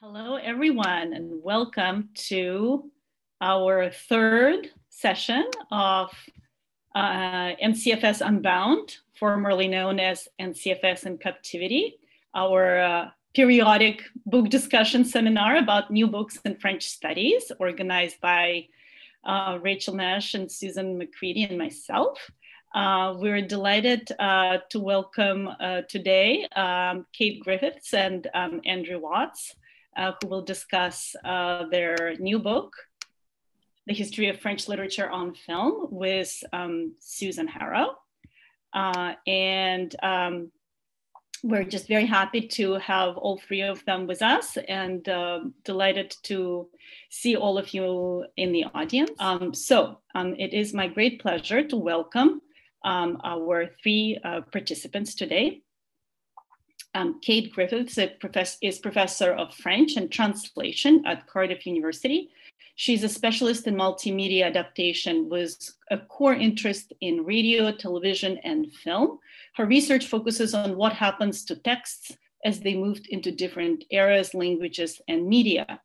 Hello, everyone, and welcome to our third session of NCFS Unbound, formerly known as NCFS in Captivity, our periodic book discussion seminar about new books in French studies, organized by Rachel Mesch and Susan McCready and myself. We're delighted to welcome today Kate Griffiths and Andrew Watts, who will discuss their new book, The History of French Literature on Film, with Susan Harrow. We're just very happy to have all three of them with us and delighted to see all of you in the audience. It is my great pleasure to welcome our three participants today. Kate Griffiths is professor of French and translation at Cardiff University. She's a specialist in multimedia adaptation with a core interest in radio, television, and film. Her research focuses on what happens to texts as they moved into different eras, languages, and media.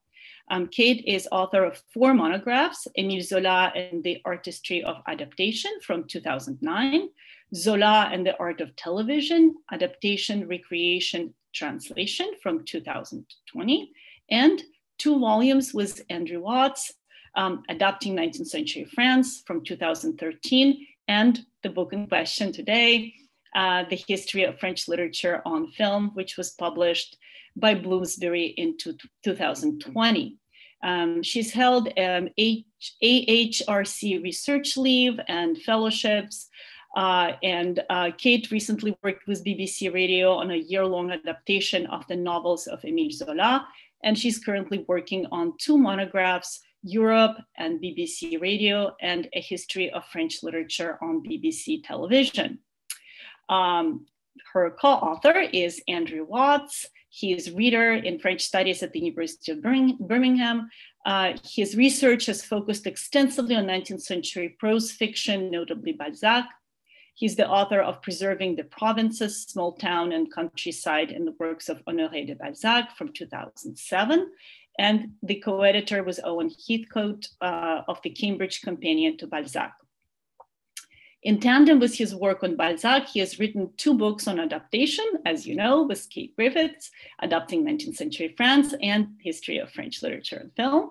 Kate is author of 4 monographs: Émile Zola and the Artistry of Adaptation from 2009, Zola and the Art of Television, Adaptation, Recreation, Translation from 2020, and 2 volumes with Andrew Watts, Adapting 19th Century France from 2013, and the book in question today, The History of French Literature on Film, which was published by Bloomsbury in 2020. She's held AHRC research leave and fellowships. Kate recently worked with BBC Radio on a year-long adaptation of the novels of Émile Zola, and she's currently working on 2 monographs, Europe and BBC Radio, and A History of French Literature on BBC Television. Her co-author is Andrew Watts. He is reader in French studies at the University of Birmingham. His research has focused extensively on 19th century prose fiction, notably Balzac. He's the author of Preserving the Provinces, Small Town and Countryside in the works of Honoré de Balzac from 2007, and the co-editor was Owen Heathcote of the Cambridge Companion to Balzac. In tandem with his work on Balzac, he has written 2 books on adaptation, as you know, with Kate Griffiths, Adapting 19th Century France and History of French Literature and Film.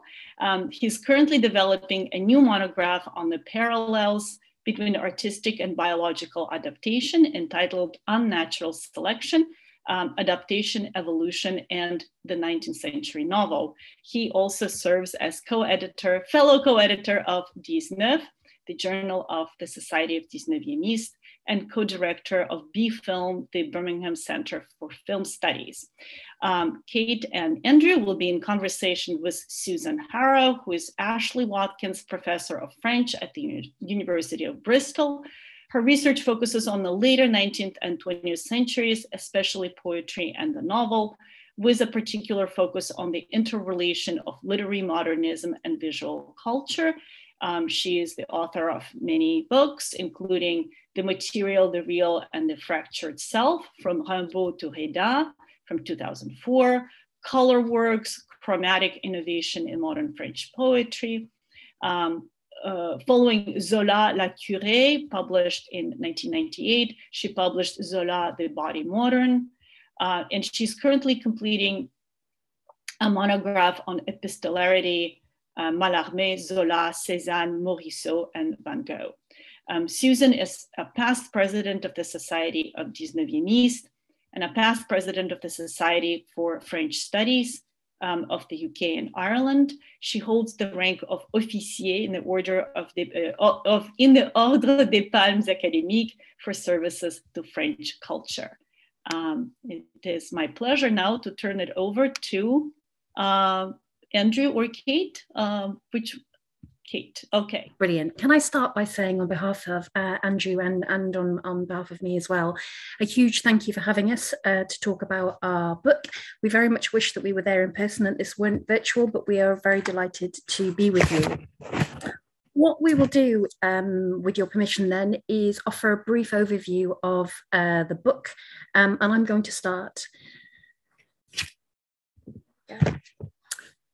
He's currently developing a new monograph on the parallels between artistic and biological adaptation entitled Unnatural Selection, Adaptation, Evolution, and the 19th Century Novel. He also serves as fellow co-editor of 19, the Journal of the Society of 19th, and co-director of B-Film, the Birmingham Center for Film Studies. Kate and Andrew will be in conversation with Susan Harrow, who is Ashley Watkins Professor of French at the University of Bristol. Her research focuses on the later 19th and 20th centuries, especially poetry and the novel, with a particular focus on the interrelation of literary modernism and visual culture. She is the author of many books, including The Material, the Real, and the Fractured Self, from Rimbaud to Reda, from 2004, Color Works, Chromatic Innovation in Modern French Poetry. Following Zola, La Curée, published in 1998, she published Zola, The Body Modern, and she's currently completing a monograph on epistolarity, Mallarmé, Zola, Cézanne, Morisot, and Van Gogh. Susan is a past president of the Society of 19 and a past president of the Society for French Studies of the UK and Ireland. She holds the rank of officier in the order in the Ordre des Palmes Académiques for services to French culture. It is my pleasure now to turn it over to Andrew or Kate? Kate, okay. Brilliant. Can I start by saying on behalf of Andrew and on behalf of me as well, a huge thank you for having us to talk about our book. We very much wish that we were there in person and this weren't virtual, but we are very delighted to be with you. What we will do, with your permission then, is offer a brief overview of the book, and I'm going to start.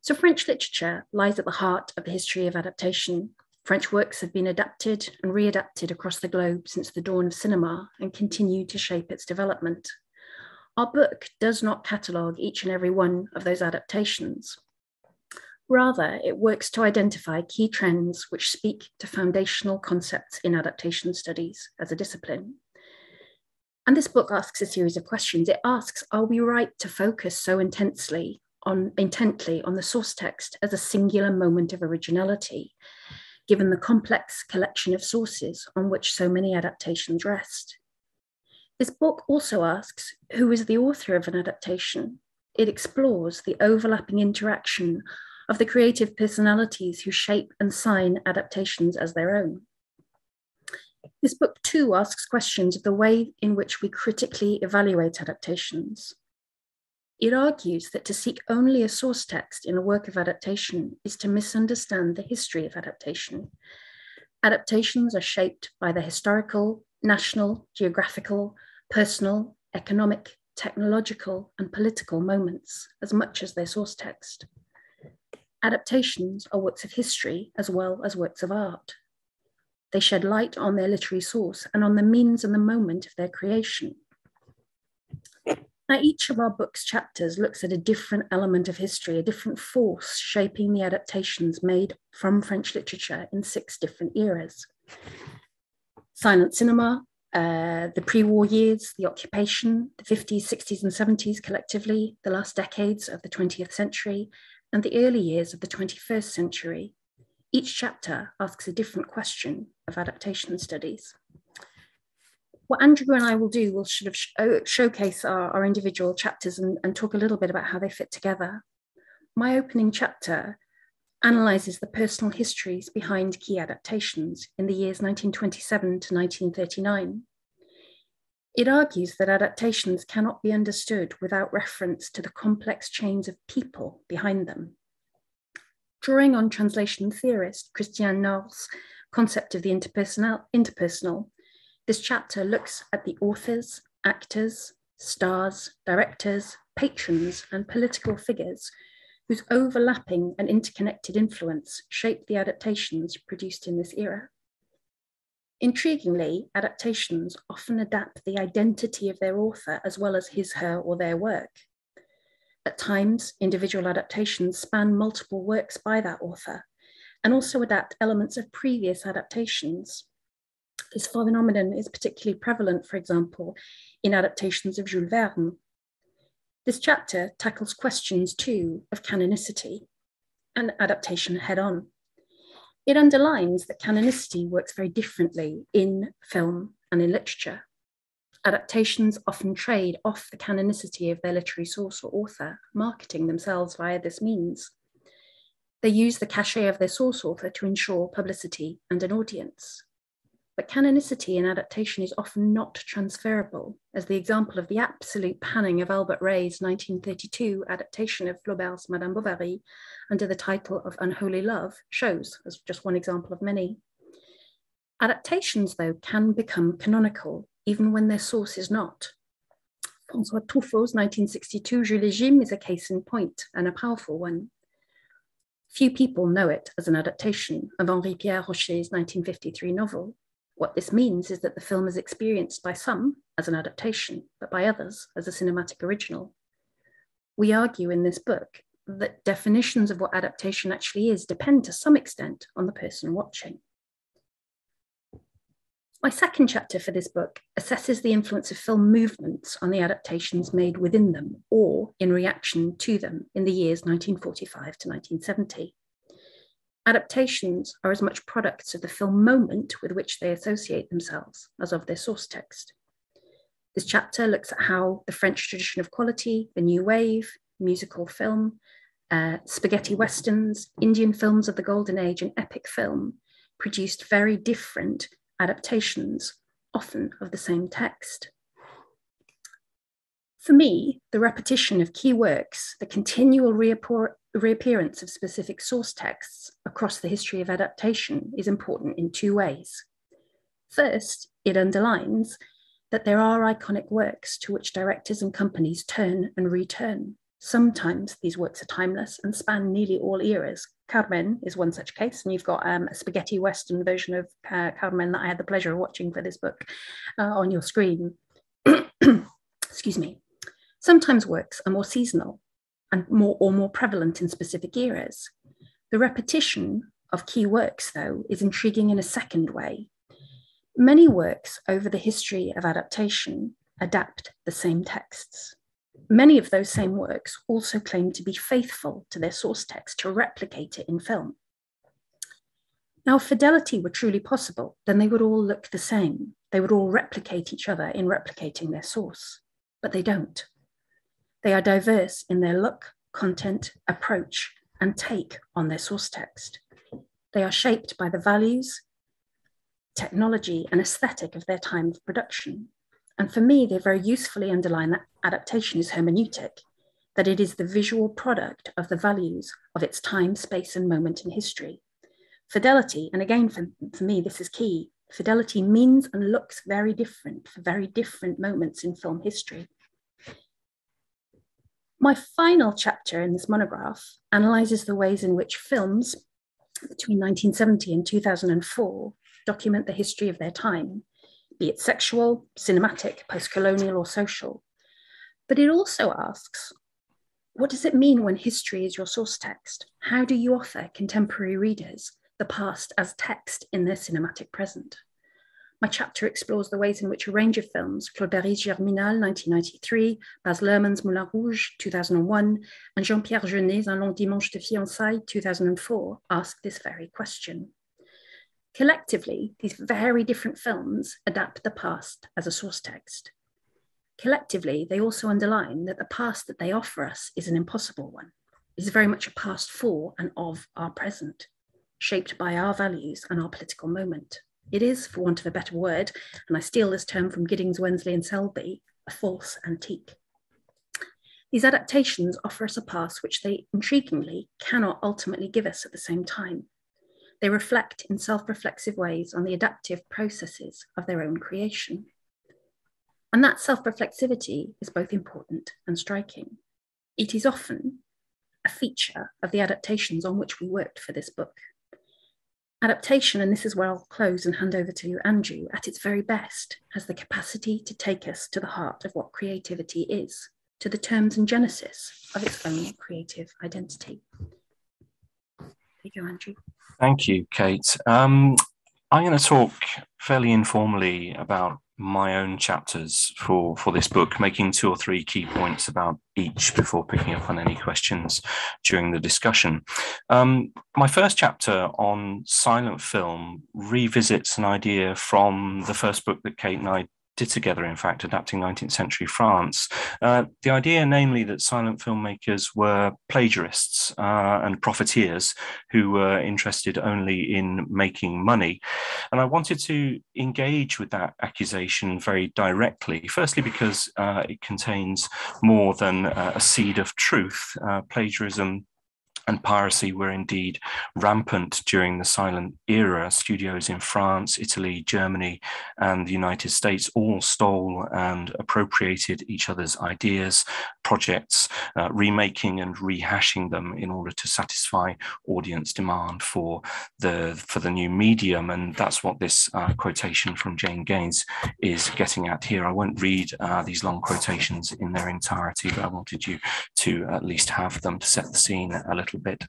So French literature lies at the heart of the history of adaptation. French works have been adapted and readapted across the globe since the dawn of cinema and continue to shape its development. Our book does not catalogue each and every one of those adaptations. Rather, it works to identify key trends which speak to foundational concepts in adaptation studies as a discipline. And this book asks a series of questions. It asks, are we right to focus so intently on the source text as a singular moment of originality, given the complex collection of sources on which so many adaptations rest? This book also asks, who is the author of an adaptation? It explores the overlapping interaction of the creative personalities who shape and sign adaptations as their own. This book too asks questions of the way in which we critically evaluate adaptations. It argues that to seek only a source text in a work of adaptation is to misunderstand the history of adaptation. Adaptations are shaped by the historical, national, geographical, personal, economic, technological, and political moments as much as their source text. Adaptations are works of history as well as works of art. They shed light on their literary source and on the means and the moment of their creation. Now, each of our book's chapters looks at a different element of history, a different force shaping the adaptations made from French literature in 6 different eras. Silent cinema, the pre-war years, the occupation, the 50s, 60s, and 70s collectively, the last decades of the 20th century, and the early years of the 21st century. Each chapter asks a different question of adaptation studies. What Andrew and I will do, we'll sort of showcase our individual chapters and talk a little bit about how they fit together. My opening chapter analyses the personal histories behind key adaptations in the years 1927 to 1939. It argues that adaptations cannot be understood without reference to the complex chains of people behind them. Drawing on translation theorist Christian North's concept of the interpersonal, this chapter looks at the authors, actors, stars, directors, patrons, and political figures whose overlapping and interconnected influence shaped the adaptations produced in this era. Intriguingly, adaptations often adapt the identity of their author as well as his, her, or their work. At times, individual adaptations span multiple works by that author and also adapt elements of previous adaptations. This phenomenon is particularly prevalent, for example, in adaptations of Jules Verne. This chapter tackles questions too of canonicity and adaptation head-on. It underlines that canonicity works very differently in film and in literature. Adaptations often trade off the canonicity of their literary source or author, marketing themselves via this means. They use the cachet of their source author to ensure publicity and an audience. But canonicity in adaptation is often not transferable, as the example of the absolute panning of Albert Ray's 1932 adaptation of Flaubert's Madame Bovary under the title of Unholy Love shows, as just one example of many. Adaptations, though, can become canonical, even when their source is not. François Truffaut's 1962 Jules et Jim is a case in point, and a powerful one. Few people know it as an adaptation of Henri-Pierre Rocher's 1953 novel. What this means is that the film is experienced by some as an adaptation, but by others as a cinematic original. We argue in this book that definitions of what adaptation actually is depend to some extent on the person watching. My second chapter for this book assesses the influence of film movements on the adaptations made within them or in reaction to them in the years 1945 to 1970. Adaptations are as much products of the film moment with which they associate themselves as of their source text. This chapter looks at how the French tradition of quality, the new wave, musical film, spaghetti westerns, Indian films of the golden age, and epic film produced very different adaptations, often of the same text. For me, the repetition of key works, the continual reappearance of specific source texts across the history of adaptation is important in 2 ways. First, it underlines that there are iconic works to which directors and companies turn and return, Sometimes these works are timeless and span nearly all eras. Carmen is one such case, and you've got a spaghetti western version of Carmen that I had the pleasure of watching for this book on your screen. Excuse me. Sometimes works are more seasonal and more prevalent in specific eras. The repetition of key works, though, is intriguing in a second way. Many works over the history of adaptation adapt the same texts. Many of those same works also claim to be faithful to their source text, to replicate it in film. Now, if fidelity were truly possible, then they would all look the same. They would all replicate each other in replicating their source, but they don't. They are diverse in their look, content, approach, and take on their source text. They are shaped by the values, technology, and aesthetic of their time of production. And for me, they very usefully underline that adaptation is hermeneutic, that it is the visual product of the values of its time, space, and moment in history. Fidelity, and again, for me, this is key, fidelity means and looks very different for very different moments in film history. My final chapter in this monograph analyzes the ways in which films between 1970 and 2004 document the history of their time, be it sexual, cinematic, post-colonial, or social. But it also asks, what does it mean when history is your source text? How do you offer contemporary readers the past as text in their cinematic present? My chapter explores the ways in which a range of films, Claude Berry's Germinal, 1993, Baz Luhrmann's Moulin Rouge, 2001, and Jean-Pierre Jeunet's Un long dimanche de fiançailles, 2004, ask this very question. Collectively, these very different films adapt the past as a source text. Collectively, they also underline that the past that they offer us is an impossible one. It is very much a past for and of our present, shaped by our values and our political moment. It is, for want of a better word, and I steal this term from Giddings, Wensley, and Selby, a false antique. These adaptations offer us a past which they intriguingly cannot ultimately give us at the same time. They reflect in self-reflexive ways on the adaptive processes of their own creation. And that self-reflexivity is both important and striking. It is often a feature of the adaptations on which we worked for this book. Adaptation, and this is where I'll close and hand over to you, Andrew, at its very best, has the capacity to take us to the heart of what creativity is, to the terms and genesis of its own creative identity. There you go, Andrew. Thank you, Kate. I'm going to talk fairly informally about my own chapters for this book, making 2 or 3 key points about each before picking up on any questions during the discussion. My first chapter on silent film revisits an idea from the first book that Kate and I did together, in fact, adapting 19th century France. The idea, namely, that silent filmmakers were plagiarists and profiteers who were interested only in making money. And I wanted to engage with that accusation very directly, firstly because it contains more than a seed of truth. Plagiarism and piracy were indeed rampant during the silent era. Studios in France, Italy, Germany, and the United States all stole and appropriated each other's ideas, projects, remaking and rehashing them in order to satisfy audience demand for the new medium. And that's what this quotation from Jane Gaines is getting at here. I won't read these long quotations in their entirety, but I wanted you to at least have them to set the scene a little bit.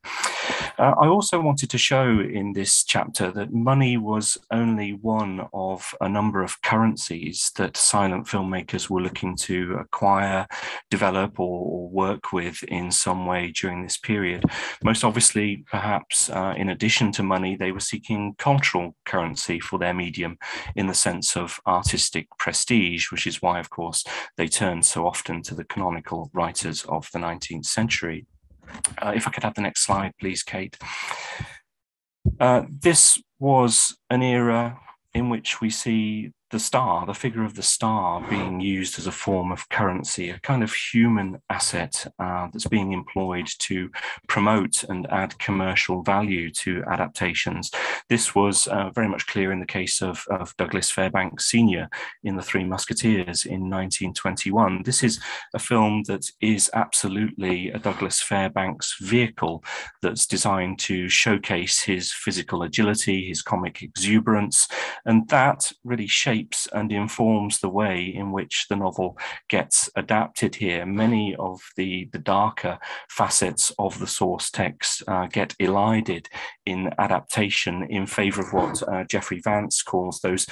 I also wanted to show in this chapter that money was only one of a number of currencies that silent filmmakers were looking to acquire, develop, or work with in some way during this period. Most obviously, perhaps in addition to money, they were seeking cultural currency for their medium in the sense of artistic prestige, which is why, of course, they turned so often to the canonical writers of the 19th century. If I could have the next slide, please, Kate. This was an era in which we see the star, the figure of the star, being used as a form of currency, a kind of human asset that's being employed to promote and add commercial value to adaptations. This was very much clear in the case of Douglas Fairbanks Sr. in The Three Musketeers in 1921. This is a film that is absolutely a Douglas Fairbanks vehicle that's designed to showcase his physical agility, his comic exuberance, and that really shapes and informs the way in which the novel gets adapted here. Many of the darker facets of the source text get elided in adaptation in favor of what Jeffrey Vance calls those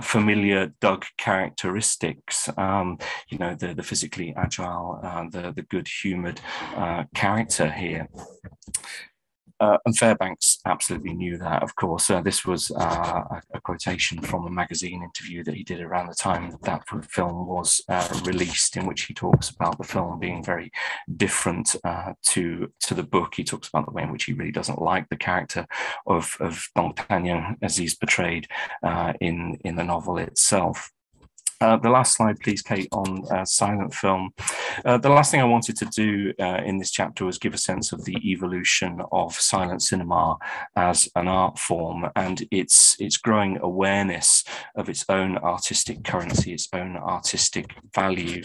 familiar Doug characteristics, the physically agile, the good-humored character here. And Fairbanks absolutely knew that, of course. This was a quotation from a magazine interview that he did around the time that film was released, in which he talks about the film being very different to the book. He talks about the way in which he really doesn't like the character of D'Artagnan as he's portrayed in the novel itself. The last slide, please, Kate, on silent film. The last thing I wanted to do in this chapter was give a sense of the evolution of silent cinema as an art form and its growing awareness of its own artistic currency, its own artistic value.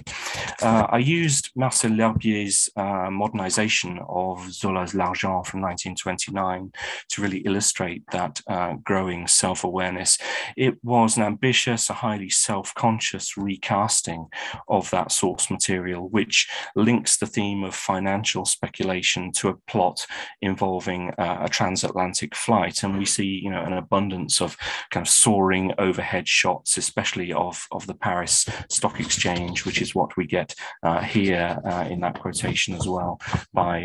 I used Marcel L'Herbier's modernization of Zola's L'Argent from 1929 to really illustrate that growing self-awareness. It was an ambitious, a highly self-conscious recasting of that source material, which links the theme of financial speculation to a plot involving a transatlantic flight. And we see, an abundance of kind of soaring overhead shots, especially of the Paris Stock Exchange, which is what we get here in that quotation as well by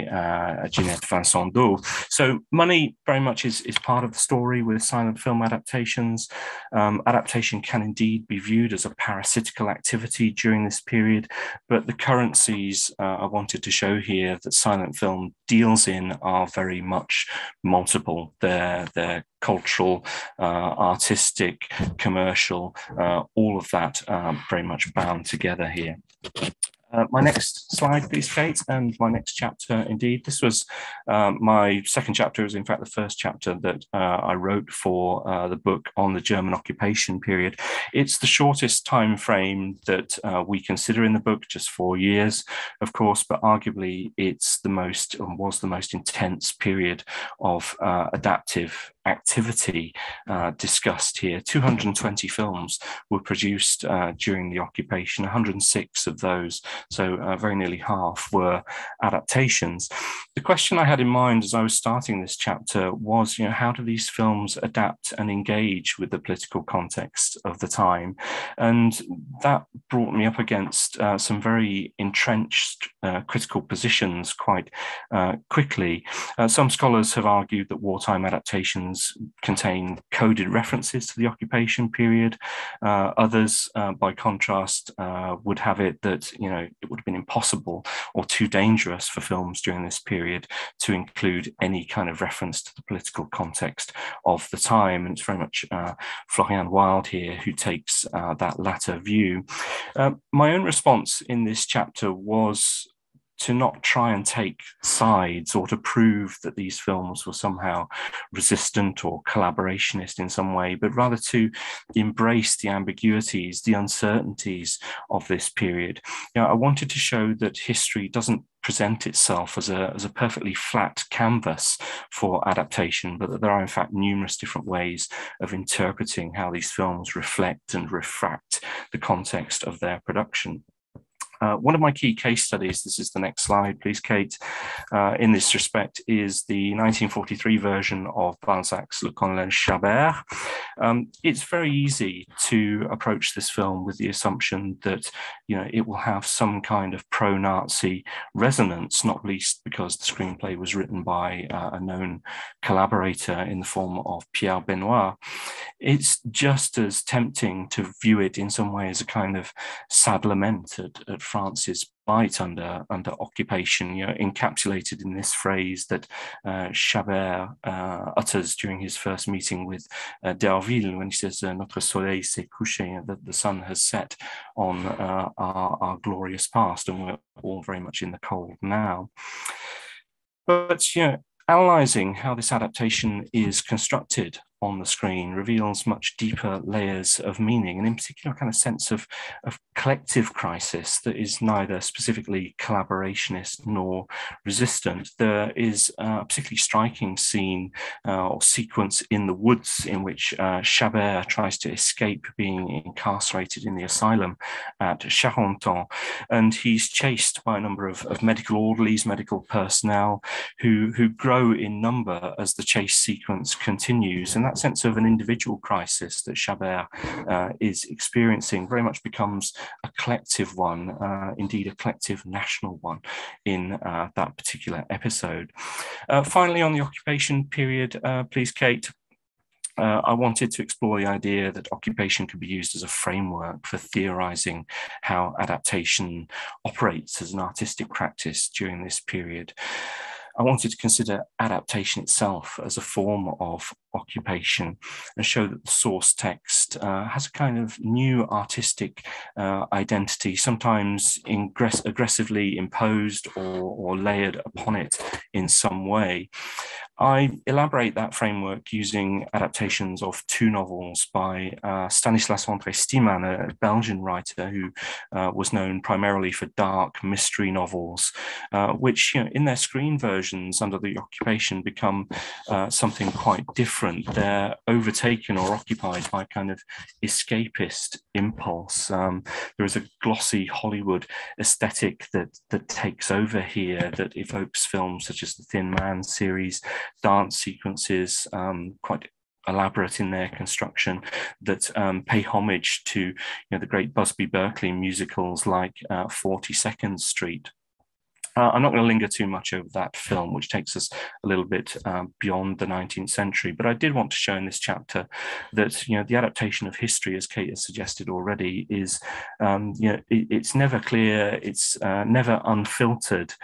Ginette Vincent d'O. So money very much is part of the story with silent film adaptations. Adaptation can indeed be viewed as a parasitical activity during this period, but the currencies I wanted to show here that silent film deals in are very much multiple. They're cultural, artistic, commercial, all of that very much bound together here. My next slide, please, Kate, and my next chapter, indeed. This was my second chapter, is in fact the first chapter that I wrote for the book on the German occupation period. It's the shortest time frame that we consider in the book, just 4 years, of course, but arguably it's was the most intense period of adaptive activity discussed here. 220 films were produced during the occupation, 106 of those, so very nearly half, were adaptations. The question I had in mind as I was starting this chapter was, how do these films adapt and engage with the political context of the time? And that brought me up against some very entrenched critical positions quite quickly. Some scholars have argued that wartime adaptations contain coded references to the occupation period. Others, by contrast, would have it that it would have been impossible or too dangerous for films during this period to include any kind of reference to the political context of the time. And it's very much Florian Wilde here who takes that latter view. My own response in this chapter was to not try and take sides or to prove that these films were somehow resistant or collaborationist in some way, but rather to embrace the ambiguities, the uncertainties of this period. I wanted to show that history doesn't present itself as a perfectly flat canvas for adaptation, but that there are in fact numerous different ways of interpreting how these films reflect and refract the context of their production. One of my key case studies, this is the next slide, please, Kate, in this respect, is the 1943 version of Balzac's Le Colonel Chabert. It's very easy to approach this film with the assumption that it will have some kind of pro-Nazi resonance, not least because the screenplay was written by a known collaborator in the form of Pierre Benoit. it's just as tempting to view it in some way as a kind of sad lament at France's plight under occupation, encapsulated in this phrase that Chabert utters during his first meeting with d'Harville, when he says, "Notre soleil s'est couché," that the sun has set on our glorious past, and we're all very much in the cold now. But, analysing how this adaptation is constructed on the screen reveals much deeper layers of meaning, and in particular a kind of sense of collective crisis that is neither specifically collaborationist nor resistant. There is a particularly striking scene or sequence in the woods in which Chabert tries to escape being incarcerated in the asylum at Charenton, and he's chased by a number of medical orderlies, medical personnel who grow in number as the chase sequence continues, and that sense of an individual crisis that Chabert is experiencing very much becomes a collective one, indeed a collective national one in that particular episode. Finally, on the occupation period, please, Kate. I wanted to explore the idea that occupation could be used as a framework for theorizing how adaptation operates as an artistic practice during this period. I wanted to consider adaptation itself as a form of occupation and show that the source text has a kind of new artistic identity, sometimes aggressively imposed or layered upon it in some way. I elaborate that framework using adaptations of two novels by Stanislas André Stiemann, a Belgian writer who was known primarily for dark mystery novels, which, in their screen versions under the occupation become something quite different. They're overtaken or occupied by a kind of escapist impulse. There is a glossy Hollywood aesthetic that takes over here, that evokes films such as the Thin Man series, dance sequences, quite elaborate in their construction, that pay homage to the great Busby Berkeley musicals like 42nd Street. I'm not going to linger too much over that film, which takes us a little bit beyond the 19th century, but I did want to show in this chapter that the adaptation of history, as Kate has suggested already, is it's never clear, it's never unfiltered,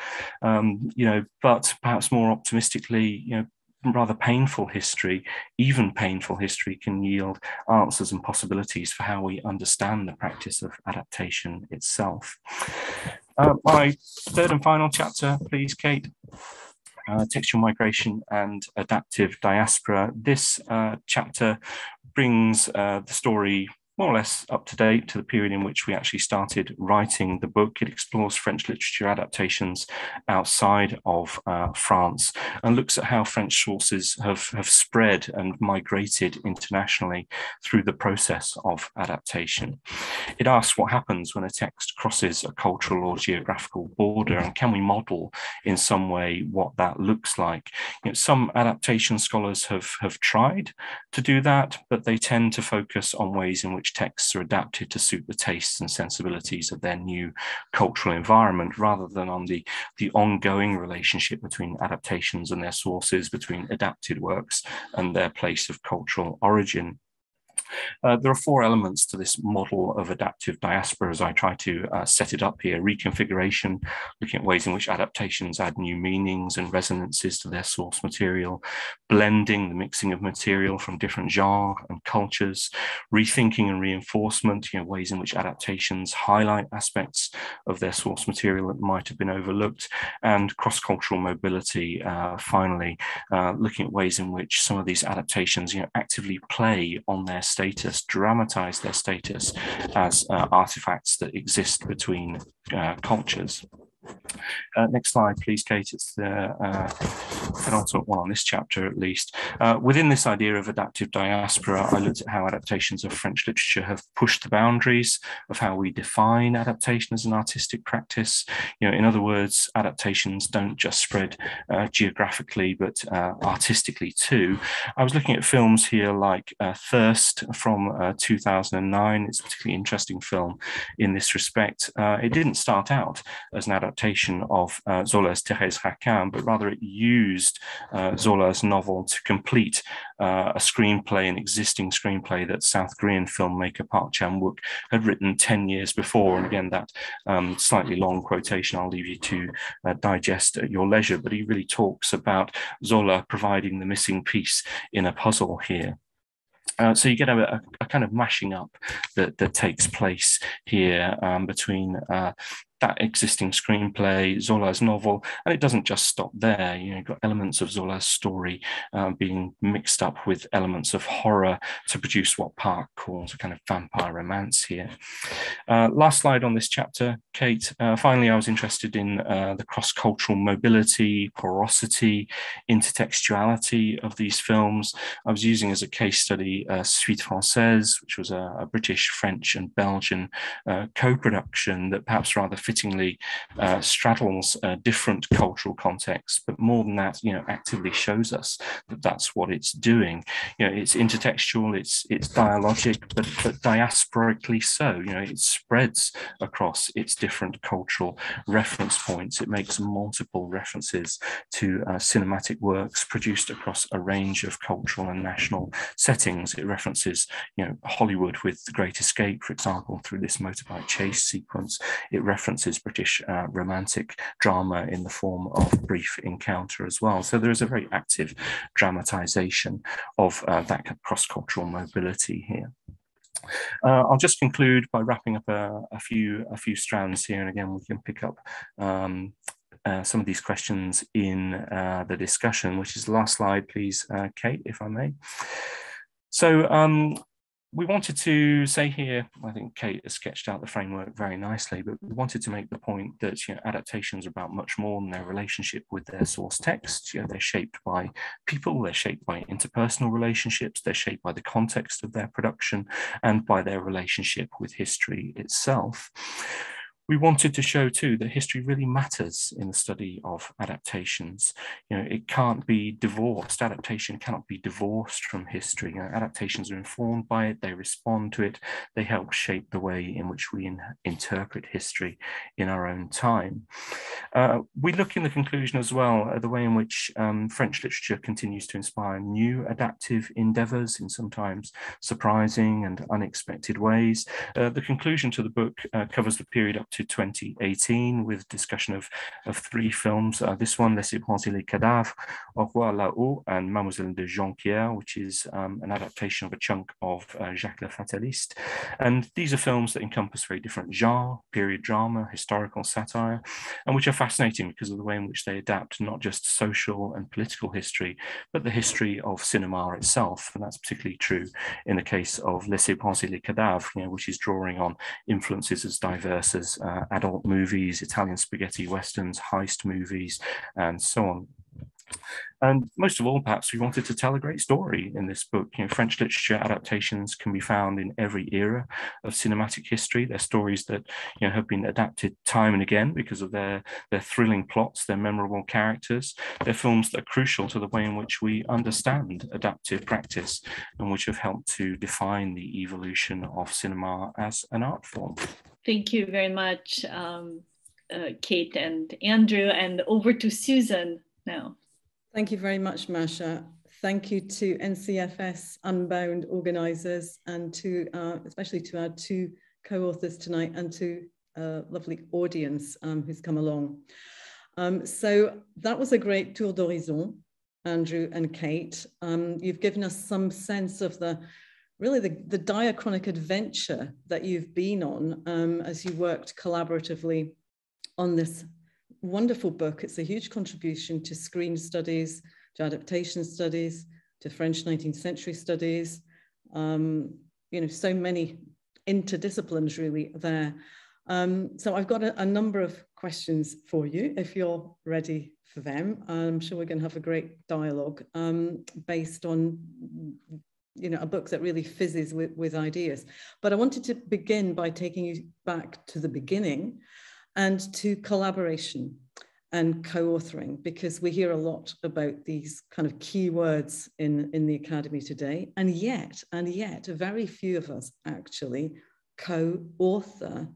but perhaps more optimistically, rather painful history, even painful history, can yield answers and possibilities for how we understand the practice of adaptation itself. My third and final chapter, please, Kate. Textual migration and adaptive diaspora. This chapter brings the story more or less up to date to the period in which we actually started writing the book. It explores French literature adaptations outside of France and looks at how French sources have spread and migrated internationally through the process of adaptation. It asks what happens when a text crosses a cultural or geographical border, and can we model in some way what that looks like? Some adaptation scholars have tried to do that, but they tend to focus on ways in which texts are adapted to suit the tastes and sensibilities of their new cultural environment, rather than on the ongoing relationship between adaptations and their sources, between adapted works and their place of cultural origin. There are four elements to this model of adaptive diaspora as I try to set it up here. Reconfiguration, looking at ways in which adaptations add new meanings and resonances to their source material. Blending, the mixing of material from different genres and cultures. Rethinking and reinforcement, ways in which adaptations highlight aspects of their source material that might have been overlooked. And cross-cultural mobility, finally, looking at ways in which some of these adaptations actively play on their status, dramatize their status as artifacts that exist between cultures. Next slide, please, Kate. It's the penultimate one on this chapter, at least. Within this idea of adaptive diaspora, I looked at how adaptations of French literature have pushed the boundaries of how we define adaptation as an artistic practice. In other words, adaptations don't just spread geographically, but artistically too. I was looking at films here like Thirst from 2009. It's a particularly interesting film in this respect. It didn't start out as an adaptation adaptation of Zola's Thérèse Raquin, but rather it used Zola's novel to complete a screenplay, an existing screenplay that South Korean filmmaker Park Chan-wook had written 10 years before. And again, that slightly long quotation I'll leave you to digest at your leisure, but he really talks about Zola providing the missing piece in a puzzle here. So you get a kind of mashing up that takes place here between that existing screenplay, Zola's novel, and it doesn't just stop there. You know, you've got elements of Zola's story being mixed up with elements of horror to produce what Park calls a kind of vampire romance here. Last slide on this chapter, Kate. Finally, I was interested in the cross-cultural mobility, porosity, intertextuality of these films. I was using as a case study Suite Française, which was a British, French, and Belgian co-production that perhaps rather fittingly straddles different cultural contexts, but more than that, you know, actively shows us that that's what it's doing. You know, it's intertextual, it's dialogic, but diasporically so. You know, it spreads across its different cultural reference points. It makes multiple references to cinematic works produced across a range of cultural and national settings. It references, you know, Hollywood with The Great Escape, for example, through this motorbike chase sequence. It references British romantic drama in the form of Brief Encounter as well. So there is a very active dramatization of that cross-cultural mobility here. I'll just conclude by wrapping up a few strands here, and again we can pick up some of these questions in the discussion, which is the last slide, please, Kate, if I may. So we wanted to say here, I think Kate has sketched out the framework very nicely, but we wanted to make the point that, you know, adaptations are about much more than their relationship with their source text. You know, they're shaped by people, they're shaped by interpersonal relationships, they're shaped by the context of their production and by their relationship with history itself. We wanted to show too that history really matters in the study of adaptations. You know, it can't be divorced. Adaptation cannot be divorced from history. You know, adaptations are informed by it, they respond to it, they help shape the way in which we interpret history in our own time. We look in the conclusion as well at the way in which French literature continues to inspire new adaptive endeavors in sometimes surprising and unexpected ways. The conclusion to the book covers the period up to 2018 with discussion of 3 films. This one, Laissez penser les cadavres, Au revoir là-haut, and Mademoiselle de Jonquière, which is an adaptation of a chunk of Jacques le Fataliste. And these are films that encompass very different genres, period drama, historical satire, and which are fascinating because of the way in which they adapt not just social and political history, but the history of cinema itself. And that's particularly true in the case of Laissez penser les cadavres, you know, which is drawing on influences as diverse as adult movies, Italian spaghetti westerns, heist movies, and so on. And most of all, perhaps we wanted to tell a great story in this book. You know, French literature adaptations can be found in every era of cinematic history. They're stories that, you know, have been adapted time and again because of their thrilling plots, their memorable characters. They're films that are crucial to the way in which we understand adaptive practice and which have helped to define the evolution of cinema as an art form. Thank you very much, Kate and Andrew, and over to Susan now. Thank you very much, Masha. Thank you to NCFS Unbound organisers and to especially to our 2 co-authors tonight and to a lovely audience who's come along. So that was a great tour d'horizon, Andrew and Kate. You've given us some sense of the diachronic adventure that you've been on as you worked collaboratively on this wonderful book. It's a huge contribution to screen studies, to adaptation studies, to French 19th century studies. You know, so many interdisciplines really there. So I've got a number of questions for you, if you're ready for them. I'm sure we're going to have a great dialogue based on, you know, a book that really fizzes with ideas. But I wanted to begin by taking you back to the beginning and to collaboration and co-authoring, because we hear a lot about these kind of key words in the academy today, and yet very few of us actually co-author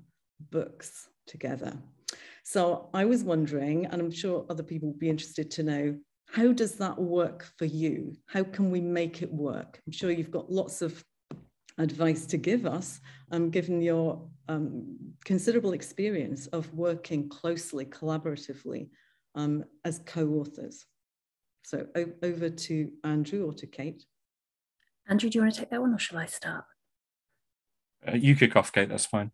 books together. So I was wondering, and I'm sure other people would be interested to know, how does that work for you? How can we make it work? I'm sure you've got lots of advice to give us, given your considerable experience of working closely, collaboratively as co-authors. So over to Andrew or to Kate. Andrew, do you want to take that one or shall I start? You kick off, Kate, that's fine.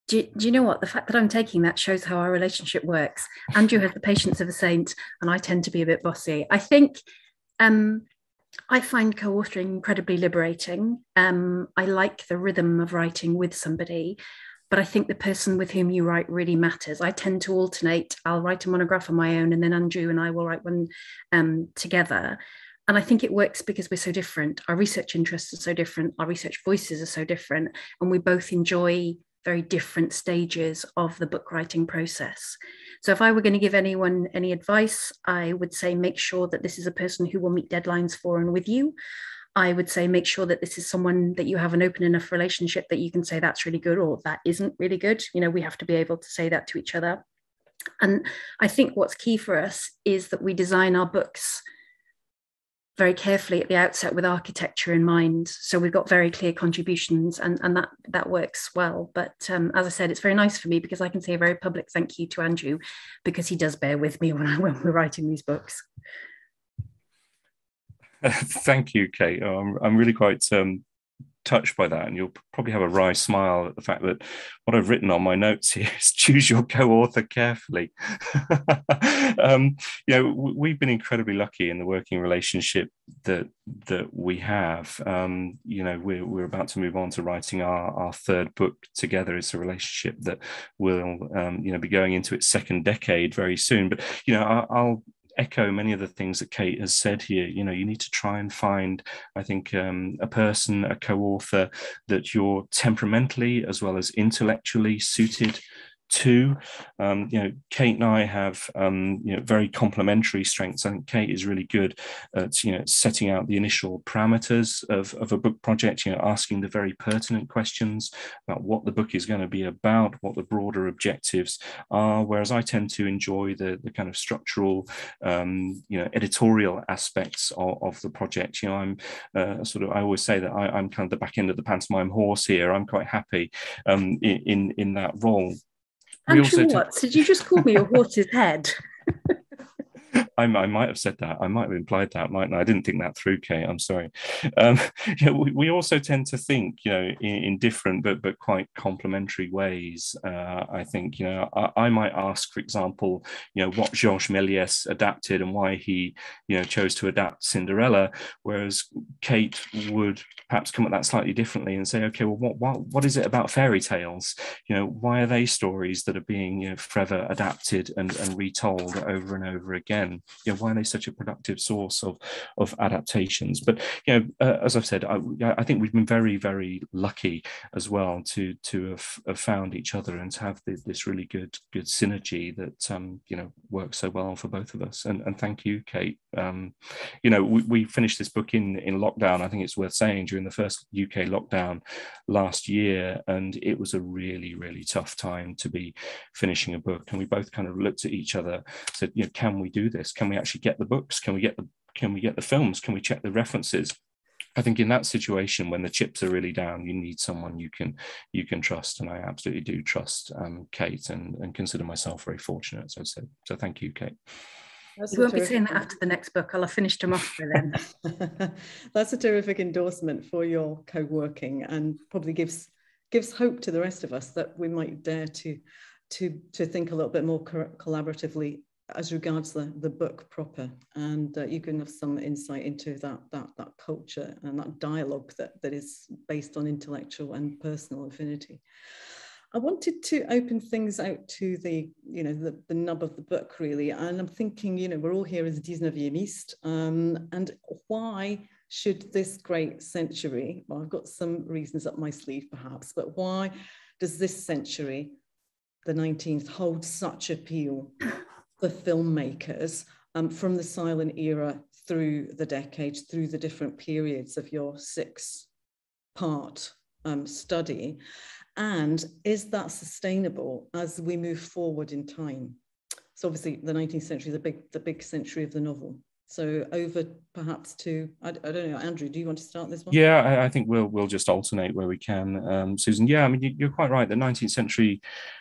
Do you know what? The fact that I'm taking that shows how our relationship works. Andrew has the patience of a saint and I tend to be a bit bossy. I think I find co-authoring incredibly liberating. I like the rhythm of writing with somebody, but I think the person with whom you write really matters. I tend to alternate. I'll write a monograph on my own and then Andrew and I will write one together. And I think it works because we're so different. Our research interests are so different. Our research voices are so different. And we both enjoy very different stages of the book writing process. So if I were going to give anyone any advice, I would say make sure that this is a person who will meet deadlines for and with you. I would say make sure that this is someone that you have an open enough relationship that you can say that's really good or that isn't really good. You know, we have to be able to say that to each other. And I think what's key for us is that we design our books very carefully at the outset with architecture in mind. So we've got very clear contributions and that works well. But as I said, it's very nice for me because I can say a very public thank you to Andrew because he does bear with me when we're writing these books. Thank you, Kate. I'm really quite touched by that, and you'll probably have a wry smile at the fact that what I've written on my notes here is choose your co-author carefully. We've been incredibly lucky in the working relationship that we have. We're about to move on to writing our third book together. It's a relationship that will be going into its second decade very soon. But I'll echo many of the things that Kate has said here. You need to try and find, I think, a person, a co-author that you're temperamentally as well as intellectually suited to. Kate and I have very complementary strengths. I think Kate is really good at setting out the initial parameters of a book project, asking the very pertinent questions about what the book is going to be about, what the broader objectives are, whereas I tend to enjoy the kind of structural editorial aspects of the project. I always say that I'm kind of the back end of the pantomime horse here. I'm quite happy in that role. Andrew Watts, did you just call me a horse's head? I might have said that. I might have implied that, mightn't I? I didn't think that through, Kate. I'm sorry. We also tend to think, in different but quite complementary ways. I think, I might ask, for example, what Georges Méliès adapted and why he, chose to adapt Cinderella, whereas Kate would perhaps come at that slightly differently and say, okay, well, what is it about fairy tales? Why are they stories that are being, forever adapted and retold over and over again? Why are they such a productive source of adaptations? But as I've said, I think we've been very, very lucky as well to have found each other and to have this really good synergy that works so well for both of us. And thank you, Kate. We finished this book in lockdown. I think it's worth saying during the first UK lockdown last year, and it was a really, really tough time to be finishing a book. And we both kind of looked at each other, said, can we do this? Can we actually get the books? Can we get the films? Can we check the references? I think in that situation, when the chips are really down, you need someone you can trust, and I absolutely do trust Kate, and consider myself very fortunate. So thank you, Kate. You won't be saying that after the next book. I'll have finished them off by then. That's a terrific endorsement for your co-working, and probably gives hope to the rest of us that we might dare to think a little bit more collaboratively as regards the book proper, and you can have some insight into that culture and that dialogue that is based on intellectual and personal affinity. I wanted to open things out to the nub of the book, really, and I'm thinking, we're all here as 19e-istes, and why should this great century, well, I've got some reasons up my sleeve perhaps, but why does this century, the 19th, hold such appeal for filmmakers from the silent era through the decades, through the different periods of your 6-part study? And is that sustainable as we move forward in time? So obviously the 19th century is the big century of the novel. So over perhaps to, I don't know, Andrew, do you want to start this one? Yeah, I think we'll just alternate where we can, Susan. Yeah, I mean, you're quite right. The 19th century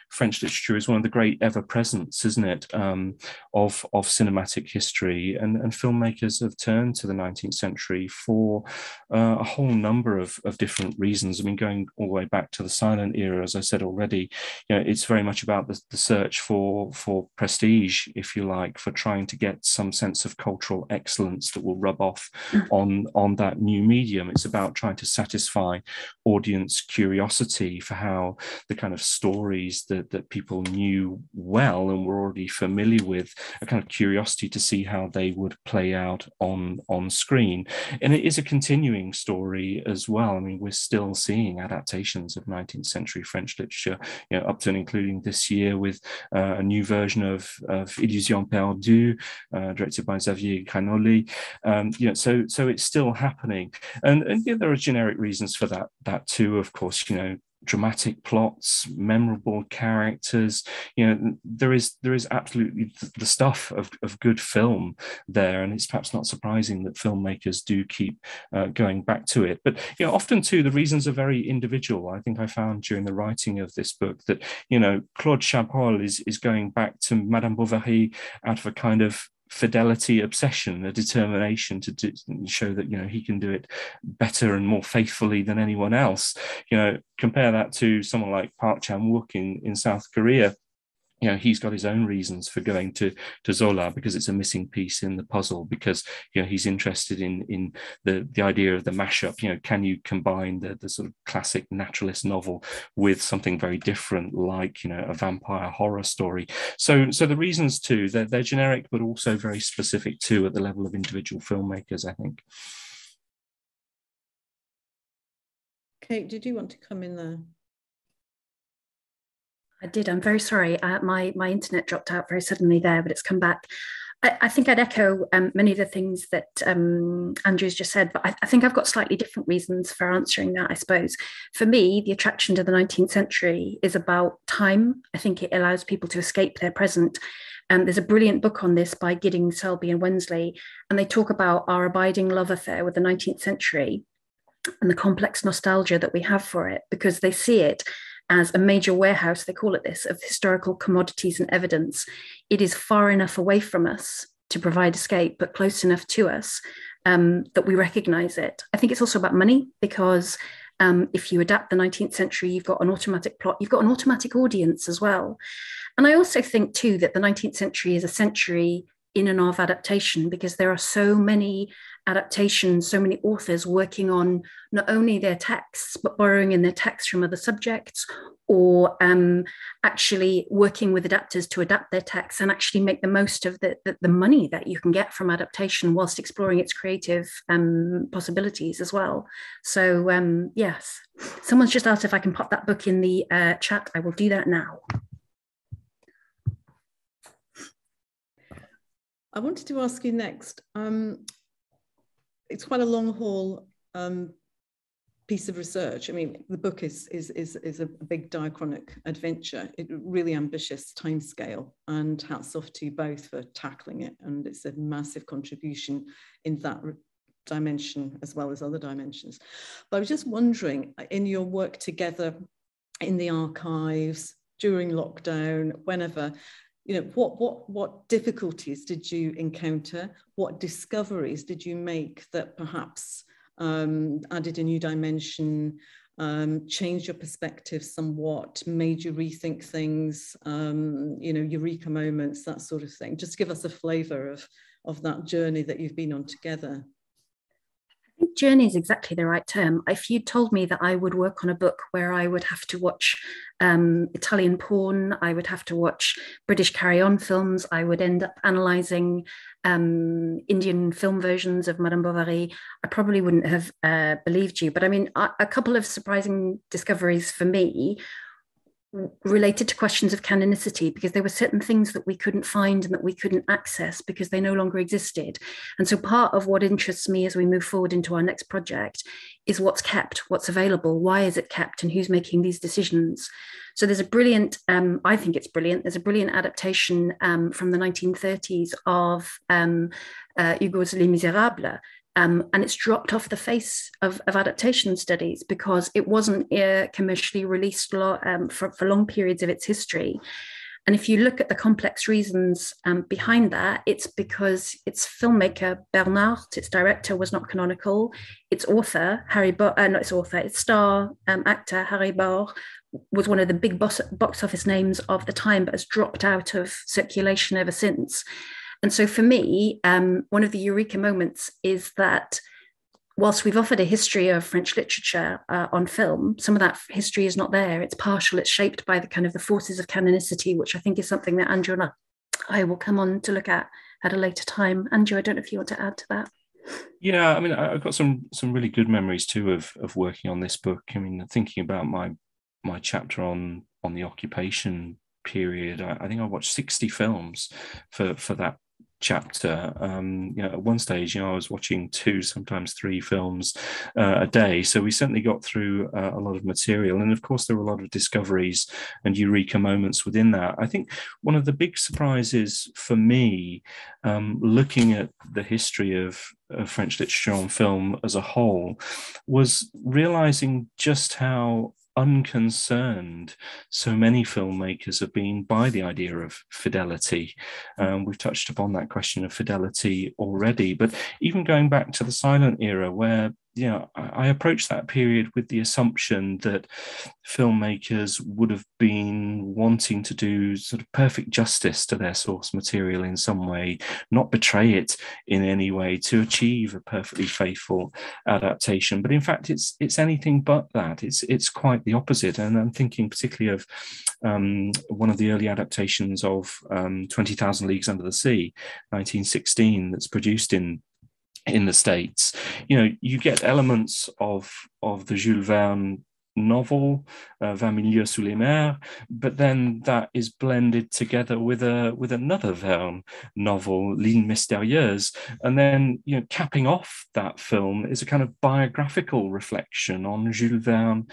French literature is one of the great ever-presents, isn't it, of cinematic history. And filmmakers have turned to the 19th century for a whole number of different reasons. I mean, going all the way back to the silent era, as I said already, you know, it's very much about the search for prestige, if you like, for trying to get some sense of cultural excellence that will rub off on that new medium. It's about trying to satisfy audience curiosity for how the kind of stories that people knew well and were already familiar with, a kind of curiosity to see how they would play out on screen. And it is a continuing story as well. I mean, we're still seeing adaptations of 19th century French literature, you know, up to and including this year with a new version of Illusion Perdue, directed by Xavier Granoli. You know, so it's still happening, and yeah, there are generic reasons for that too. Of course, you know, dramatic plots, memorable characters. You know, there is absolutely the stuff of good film there, and it's perhaps not surprising that filmmakers do keep going back to it. But you know, often too, the reasons are very individual. I think I found during the writing of this book that, you know, Claude Chabrol is going back to Madame Bovary out of a kind of fidelity obsession, a determination to show that, you know, he can do it better and more faithfully than anyone else. You know, compare that to someone like Park Chan-wook in South Korea. You know, he's got his own reasons for going to Zola, because it's a missing piece in the puzzle, because, you know, he's interested in the idea of the mashup. You know, can you combine the sort of classic naturalist novel with something very different, like, you know, a vampire horror story? So the reasons too, they're generic, but also very specific too at the level of individual filmmakers, I think. Kate, did you want to come in there? I did. I'm very sorry. My internet dropped out very suddenly there, but it's come back. I think I'd echo many of the things that Andrew's just said, but I think I've got slightly different reasons for answering that, I suppose. For me, the attraction to the 19th century is about time. I think it allows people to escape their present. There's a brilliant book on this by Giddings, Selby and Wensley, and they talk about our abiding love affair with the 19th century and the complex nostalgia that we have for it, because they see it as a major warehouse, they call it this, of historical commodities and evidence. It is far enough away from us to provide escape, but close enough to us that we recognize it. I think it's also about money, because if you adapt the 19th century, you've got an automatic plot, you've got an automatic audience as well. And I also think too that the 19th century is a century in and of adaptation, because there are so many adaptations, so many authors working on not only their texts, but borrowing in their texts from other subjects, or actually working with adapters to adapt their texts and actually make the most of the money that you can get from adaptation whilst exploring its creative possibilities as well. So yes, someone's just asked if I can pop that book in the chat. I will do that now. I wanted to ask you next, it's quite a long haul piece of research. I mean, the book is a big dichronic adventure, really ambitious timescale, and hats off to you both for tackling it. And it's a massive contribution in that dimension as well as other dimensions. But I was just wondering, in your work together in the archives, during lockdown, whenever, you know, what difficulties did you encounter? What discoveries did you make that perhaps added a new dimension, changed your perspective somewhat, made you rethink things, you know, eureka moments, that sort of thing? Just give us a flavour of that journey that you've been on together. I think journey is exactly the right term. If you told me that I would work on a book where I would have to watch Italian porn, I would have to watch British carry-on films, I would end up analysing Indian film versions of Madame Bovary, I probably wouldn't have believed you. But I mean, a couple of surprising discoveries for me. related to questions of canonicity, because there were certain things that we couldn't find and that we couldn't access because they no longer existed. And so part of what interests me as we move forward into our next project is what's kept, what's available, why is it kept, and who's making these decisions. So there's a brilliant, I think it's brilliant, there's a brilliant adaptation from the 1930s of Hugo's Les Misérables, and it's dropped off the face of adaptation studies because it wasn't commercially released for long periods of its history. And if you look at the complex reasons behind that, it's because its filmmaker, Bernard, its director was not canonical. Its author, its star actor, Harry Bohr, was one of the big box office names of the time, but has dropped out of circulation ever since. And so for me, one of the Eureka moments is that whilst we've offered a history of French literature on film, some of that history is not there. It's partial, it's shaped by the kind of the forces of canonicity, which I think is something that Andrew and I will come on to look at a later time. Andrew, I don't know if you want to add to that. Yeah, I mean, I've got some really good memories too of working on this book. I mean, thinking about my chapter on the occupation period, I think I watched 60 films for that chapter. At one stage, I was watching 2, sometimes 3 films a day. So we certainly got through a lot of material. And of course, there were a lot of discoveries and Eureka moments within that. I think one of the big surprises for me, looking at the history of French literature on film as a whole, was realizing just how unconcerned so many filmmakers have been by the idea of fidelity. We've touched upon that question of fidelity already, but even going back to the silent era, where I approached that period with the assumption that filmmakers would have been wanting to do sort of perfect justice to their source material in some way, not betray it in any way to achieve a perfectly faithful adaptation. But in fact, it's anything but that. It's quite the opposite. And I'm thinking particularly of one of the early adaptations of 20,000 Leagues Under the Sea, 1916, that's produced in the States. You get elements of the Jules Verne novel, 20 Milieux sous les mers, but then that is blended together with another Verne novel, L'île mystérieuse, and then capping off that film is a kind of biographical reflection on Jules Verne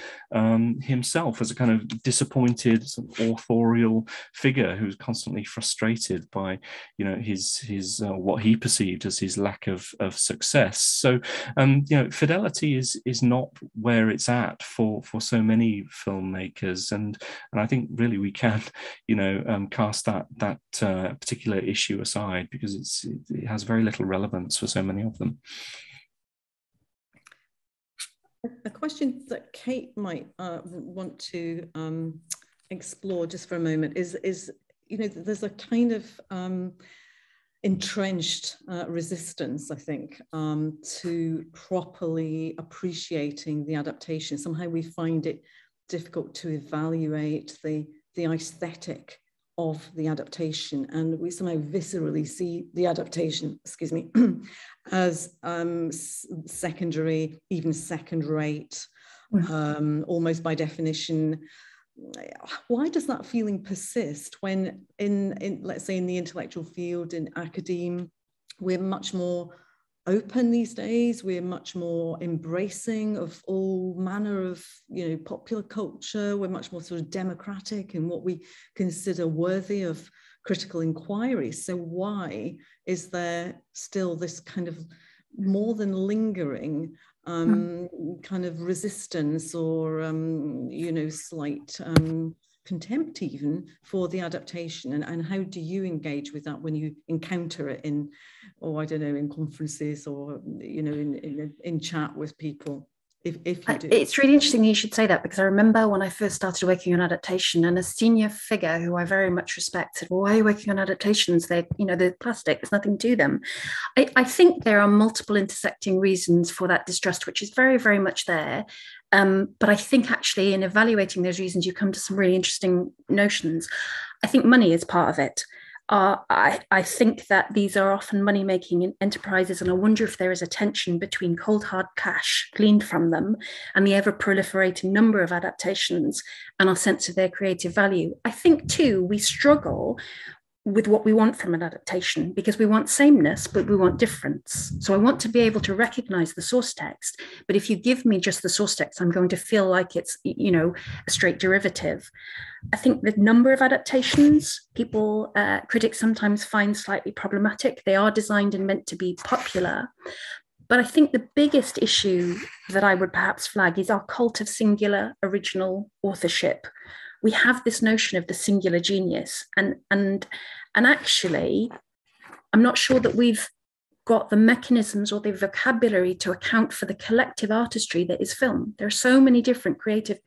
himself as a kind of disappointed authorial figure who's constantly frustrated by his what he perceived as his lack of success. So fidelity is not where it's at for so many filmmakers, and I think really we can cast that particular issue aside because it has very little relevance for so many of them. A question that Kate might want to explore just for a moment is there's a kind of entrenched resistance, I think, to properly appreciating the adaptation. Somehow we find it difficult to evaluate the aesthetic of the adaptation, and we somehow viscerally see the adaptation, as secondary, even second-rate, almost by definition. Why does that feeling persist when in let's say in the intellectual field, in academia, we're much more open these days, we're much more embracing of all manner of popular culture, we're much more sort of democratic in what we consider worthy of critical inquiry. So why is there still this kind of more than lingering kind of resistance or slight contempt even for the adaptation, and how do you engage with that when you encounter it in conferences or in chat with people, if you do? It's really interesting you should say that, because I remember when I first started working on adaptation, and a senior figure who I very much respect said, well, why are you working on adaptations? They're plastic, there's nothing to them. I think there are multiple intersecting reasons for that distrust, which is very, very much there. But I think actually in evaluating those reasons, you come to some really interesting notions. I think money is part of it. I think that these are often money-making enterprises, and I wonder if there is a tension between cold hard cash gleaned from them and the ever-proliferating number of adaptations and our sense of their creative value. I think, too, we struggle with what we want from an adaptation, because we want sameness, but we want difference. So I want to be able to recognize the source text, but if you give me just the source text, I'm going to feel like it's, you know, a straight derivative. I think the number of adaptations critics sometimes find slightly problematic. They are designed and meant to be popular. But I think the biggest issue that I would perhaps flag is our cult of singular original authorship. We have this notion of the singular genius, and actually, I'm not sure that we've got the mechanisms or the vocabulary to account for the collective artistry that is film. There are so many different creative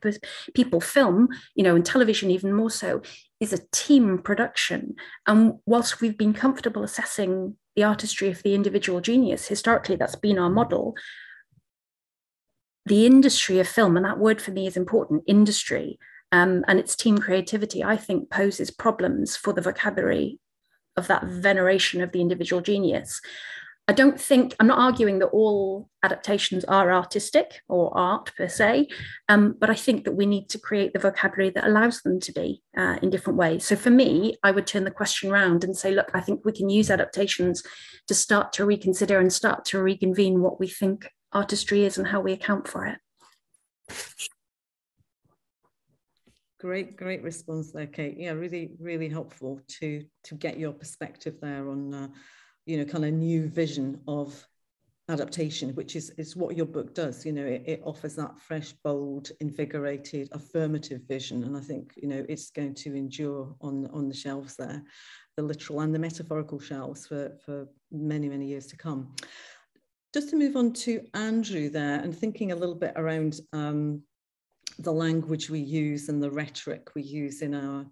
people. Film, you know, and television even more so, is a team production. And whilst we've been comfortable assessing the artistry of the individual genius, historically that's been our model, the industry of film, and that word for me is important, industry, and its team creativity, I think, poses problems for the vocabulary of that veneration of the individual genius. I'm not arguing that all adaptations are artistic or art per se, but I think that we need to create the vocabulary that allows them to be in different ways. So for me, I would turn the question around and say, look, I think we can use adaptations to start to reconsider and start to reconvene what we think artistry is and how we account for it. Great response there, Kate. Yeah, really helpful to get your perspective there on, you know, kind of new vision of adaptation, which is what your book does. You know, it offers that fresh, bold, invigorated, affirmative vision, and I think, you know, it's going to endure on the shelves there, the literal and the metaphorical shelves for many years to come. Just to move on to Andrew there, and thinking a little bit around the language we use and the rhetoric we use in our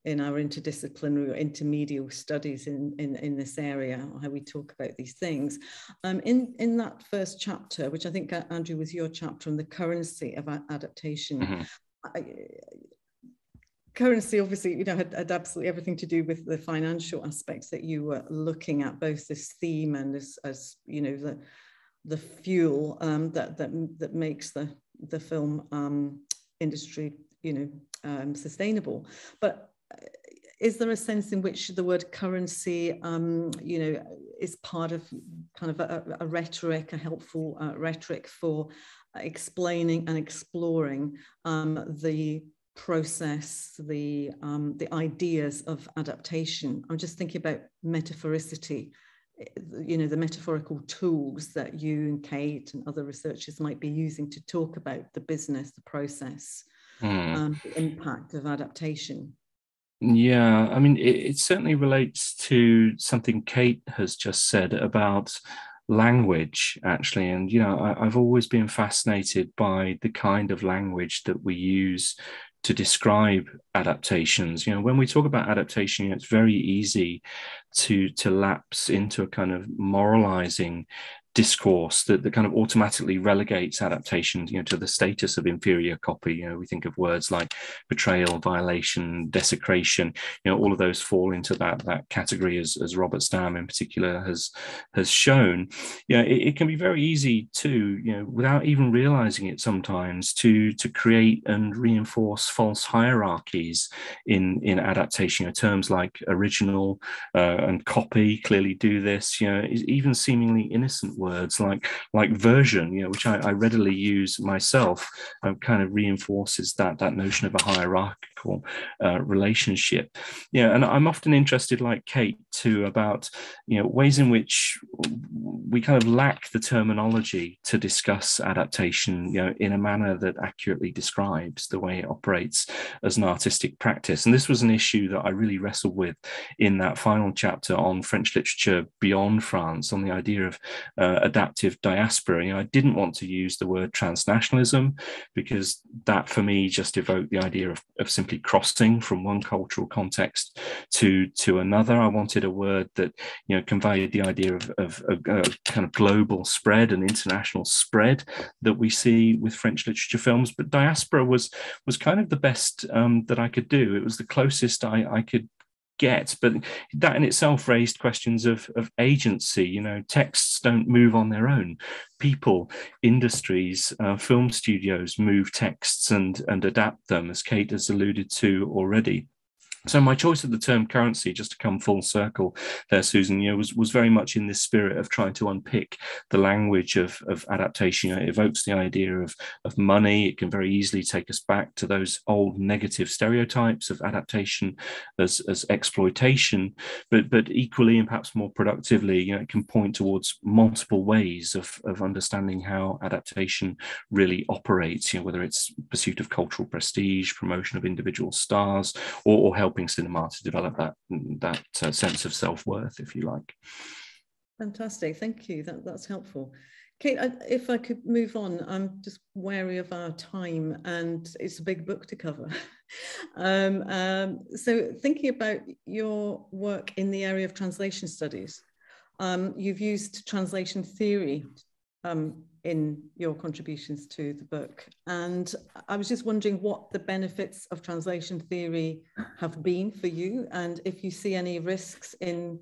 interdisciplinary or intermedial studies in this area, how we talk about these things. In that first chapter, which I think, Andrew, was your chapter on the currency of adaptation, currency obviously, you know, had absolutely everything to do with the financial aspects that you were looking at, both this theme and as you know, the fuel that makes the film industry, you know, sustainable. But is there a sense in which the word currency, you know, is part of kind of a rhetoric, a helpful rhetoric for explaining and exploring the process, the ideas of adaptation? I'm just thinking about metaphoricity, you know, the metaphorical tools that you and Kate and other researchers might be using to talk about the business, the process, the impact of adaptation. Yeah, I mean, it certainly relates to something Kate has just said about language, actually. And, you know, I've always been fascinated by the kind of language that we use to describe adaptations. You know, when we talk about adaptation, you know, it's very easy to lapse into a kind of moralizing discourse that kind of automatically relegates adaptations, you know, to the status of inferior copy. You know, we think of words like betrayal, violation, desecration. You know, all of those fall into that category, as Robert Stam in particular has shown. You know, it can be very easy to, you know, without even realizing it sometimes, to create and reinforce false hierarchies in adaptation. You know, terms like original and copy clearly do this. You know, even seemingly innocent words like version, you know, which I readily use myself, kind of reinforces that notion of a hierarchical relationship. Yeah, and I'm often interested, like Kate too, about, you know, ways in which we kind of lack the terminology to discuss adaptation, you know, in a manner that accurately describes the way it operates as an artistic practice. And this was an issue that I really wrestled with in that final chapter on French literature beyond France, on the idea of adaptive diaspora. You know, I didn't want to use the word transnationalism, because that for me just evoked the idea of simply crossing from one cultural context to another. I wanted a word that, you know, conveyed the idea of kind of global spread and international spread that we see with French literature films. But diaspora was kind of the best that I could do. It was the closest I could get. But that in itself raised questions of agency. You know, texts don't move on their own. People, industries, film studios move texts and adapt them, as Kate has alluded to already. So my choice of the term currency, just to come full circle there, Susan, was very much in this spirit of trying to unpick the language of adaptation. It evokes the idea of money. It can very easily take us back to those old negative stereotypes of adaptation as exploitation, but equally and perhaps more productively, it can point towards multiple ways of understanding how adaptation really operates, whether it's pursuit of cultural prestige, promotion of individual stars, or helping cinema to develop that sense of self-worth, if you like. Fantastic, thank you. That's helpful. Kate, if I could move on, I'm just wary of our time, and it's a big book to cover. So thinking about your work in the area of translation studies, you've used translation theory in your contributions to the book. And I was just wondering what the benefits of translation theory have been for you, and if you see any risks in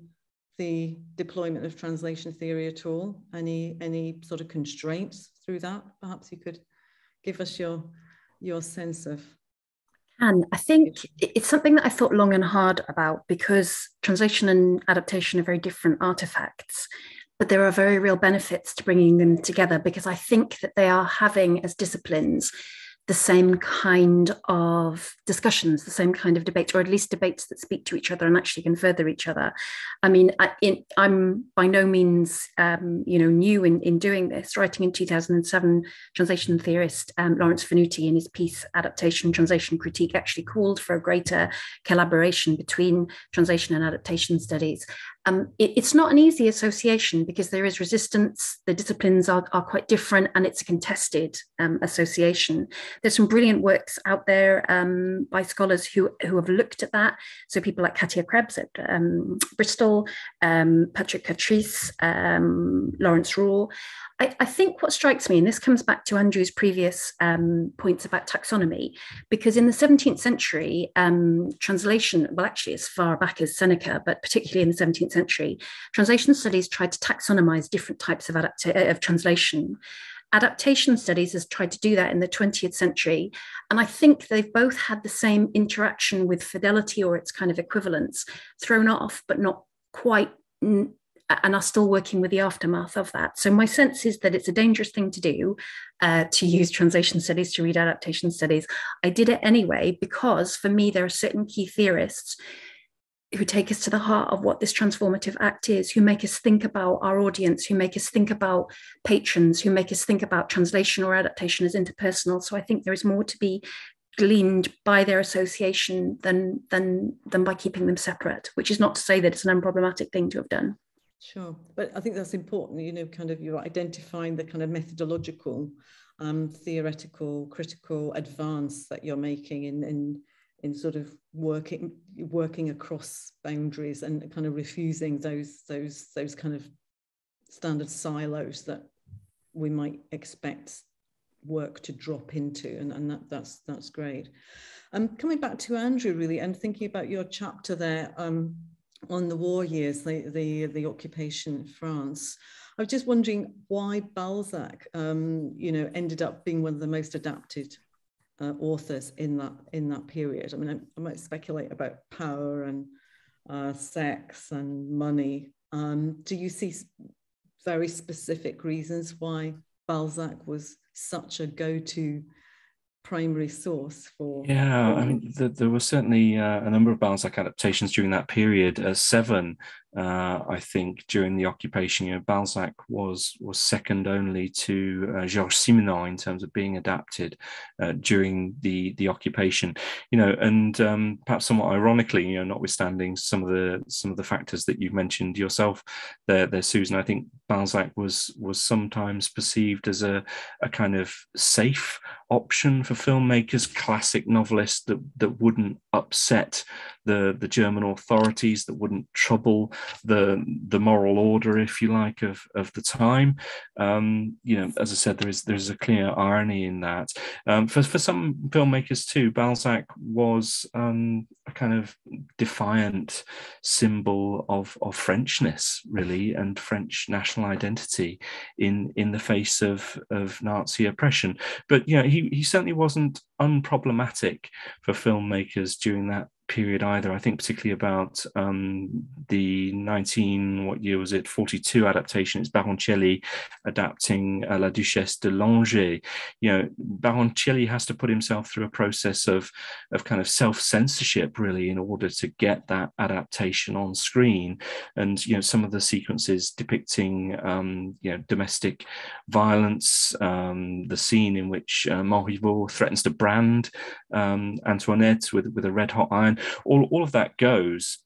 the deployment of translation theory at all, any sort of constraints through that. Perhaps you could give us your sense of. And I think it's something that I thought long and hard about, because translation and adaptation are very different artifacts. But there are very real benefits to bringing them together, because I think that they are having as disciplines the same kind of discussions, the same kind of debates, or at least debates that speak to each other and actually can further each other. I mean, I'm by no means, new in doing this. Writing in 2007, translation theorist Lawrence Venuti, in his piece Adaptation, Translation Critique, actually called for a greater collaboration between translation and adaptation studies. It's not an easy association, because there is resistance. The disciplines are quite different, and it's a contested association. There's some brilliant works out there by scholars who have looked at that. So people like Katia Krebs at Bristol, Patrick Catrice, Lawrence Rule. I think what strikes me, and this comes back to Andrew's previous points about taxonomy, because in the 17th century, translation, well, actually as far back as Seneca, but particularly in the 17th century, translation studies tried to taxonomize different types of translation. Adaptation studies has tried to do that in the 20th century. And I think they've both had the same interaction with fidelity, or its kind of equivalents, thrown off, but not quite, and are still working with the aftermath of that. So my sense is that it's a dangerous thing to do, to use translation studies to read adaptation studies. I did it anyway, because for me, there are certain key theorists who take us to the heart of what this transformative act is, who make us think about our audience, who make us think about patrons, who make us think about translation or adaptation as interpersonal. So I think there is more to be gleaned by their association than by keeping them separate, which is not to say that it's an unproblematic thing to have done. Sure, but I think that's important, kind of you're identifying the kind of methodological, theoretical, critical advance that you're making in sort of working across boundaries, and kind of refusing those kind of standard silos that we might expect work to drop into, and that's great. Coming back to Andrew, really, and thinking about your chapter there on the war years, the occupation in France. I was just wondering why Balzac, ended up being one of the most adapted authors in that period. I mean, I might speculate about power and sex and money. Do you see very specific reasons why Balzac was such a go-to primary source for? Yeah, I mean, there were certainly a number of Balzac adaptations during that period. 7, I think, during the occupation. Balzac was second only to Georges Simenon in terms of being adapted during the occupation. And perhaps somewhat ironically, notwithstanding some of the factors that you've mentioned yourself there, Susan, I think Balzac was sometimes perceived as a kind of safe option for filmmakers, classic novelists that wouldn't upset the German authorities, that wouldn't trouble the moral order, if you like, of the time. As I said, there's a clear irony in that. For some filmmakers too, Balzac was a kind of defiant symbol of Frenchness, really, and French national identity in the face of Nazi oppression. But he certainly wasn't unproblematic for filmmakers during that period either. I think particularly about the 42 adaptation. It's Baroncelli adapting La Duchesse de Langeais. Baroncelli has to put himself through a process of kind of self-censorship, really, in order to get that adaptation on screen. And some of the sequences depicting domestic violence, the scene in which Monrivaud threatens to brand Antoinette with a red hot iron, all of that goes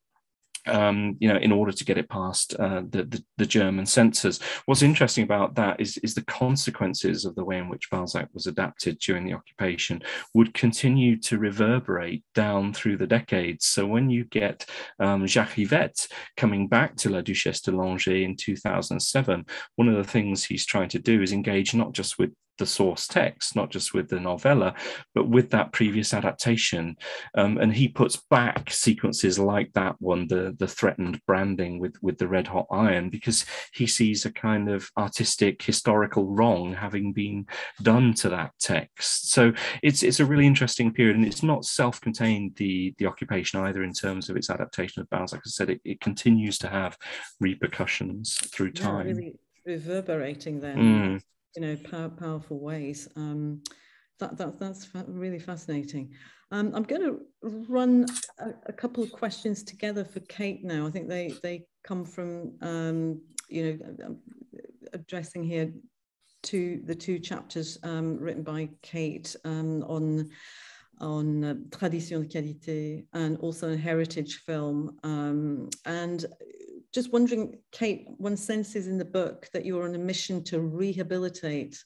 in order to get it past the German censors. What's interesting about that is the consequences of the way in which Balzac was adapted during the occupation would continue to reverberate down through the decades. So when you get Jacques Rivette coming back to La Duchesse de Langeais in 2007, one of the things he's trying to do is engage not just with the source text, not just with the novella, but with that previous adaptation. And he puts back sequences like that one, the threatened branding with the red hot iron, because he sees a kind of artistic historical wrong having been done to that text. So it's a really interesting period, and it's not self-contained, the occupation either, in terms of its adaptation of Balzac. As I said, it continues to have repercussions through time. Really reverberating then. Powerful ways. That's really fascinating. I'm going to run a couple of questions together for Kate now. I think they come from addressing here to the two chapters written by Kate on tradition de qualité and also on heritage film. And just wondering, Kate, one senses in the book that you're on a mission to rehabilitate,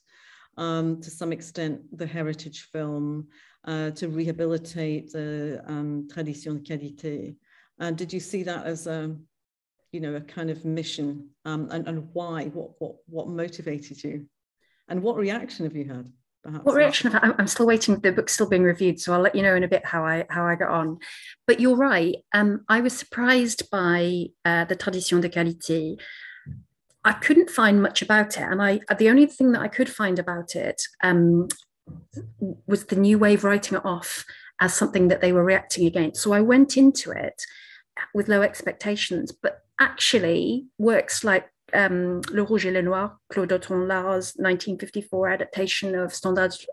to some extent, the heritage film, to rehabilitate the tradition de qualité. And did you see that as a kind of mission? And why? What motivated you? And what reaction have you had? Perhaps. What reaction? I'm still waiting. The book's still being reviewed, so I'll let you know in a bit how I got on. But you're right. I was surprised by the tradition de qualité. I couldn't find much about it, and the only thing that I could find about it was the new wave writing it off as something that they were reacting against. So I went into it with low expectations, but actually works like Le Rouge et le Noir, Claude Autant-Lar's 1954 adaptation of Stendhal's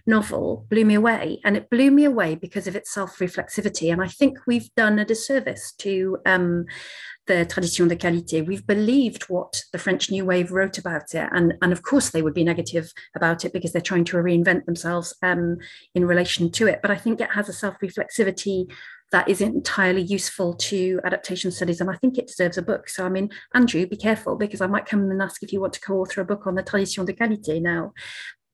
novel, blew me away. And it blew me away because of its self-reflexivity. And I think we've done a disservice to the tradition de qualité. We've believed what the French New Wave wrote about it. And of course, they would be negative about it because they're trying to reinvent themselves in relation to it. But I think it has a self-reflexivity that isn't entirely useful to adaptation studies, and I think it deserves a book. So, I mean, Andrew, be careful, because I might come and ask if you want to co-author a book on the tradition de qualité now.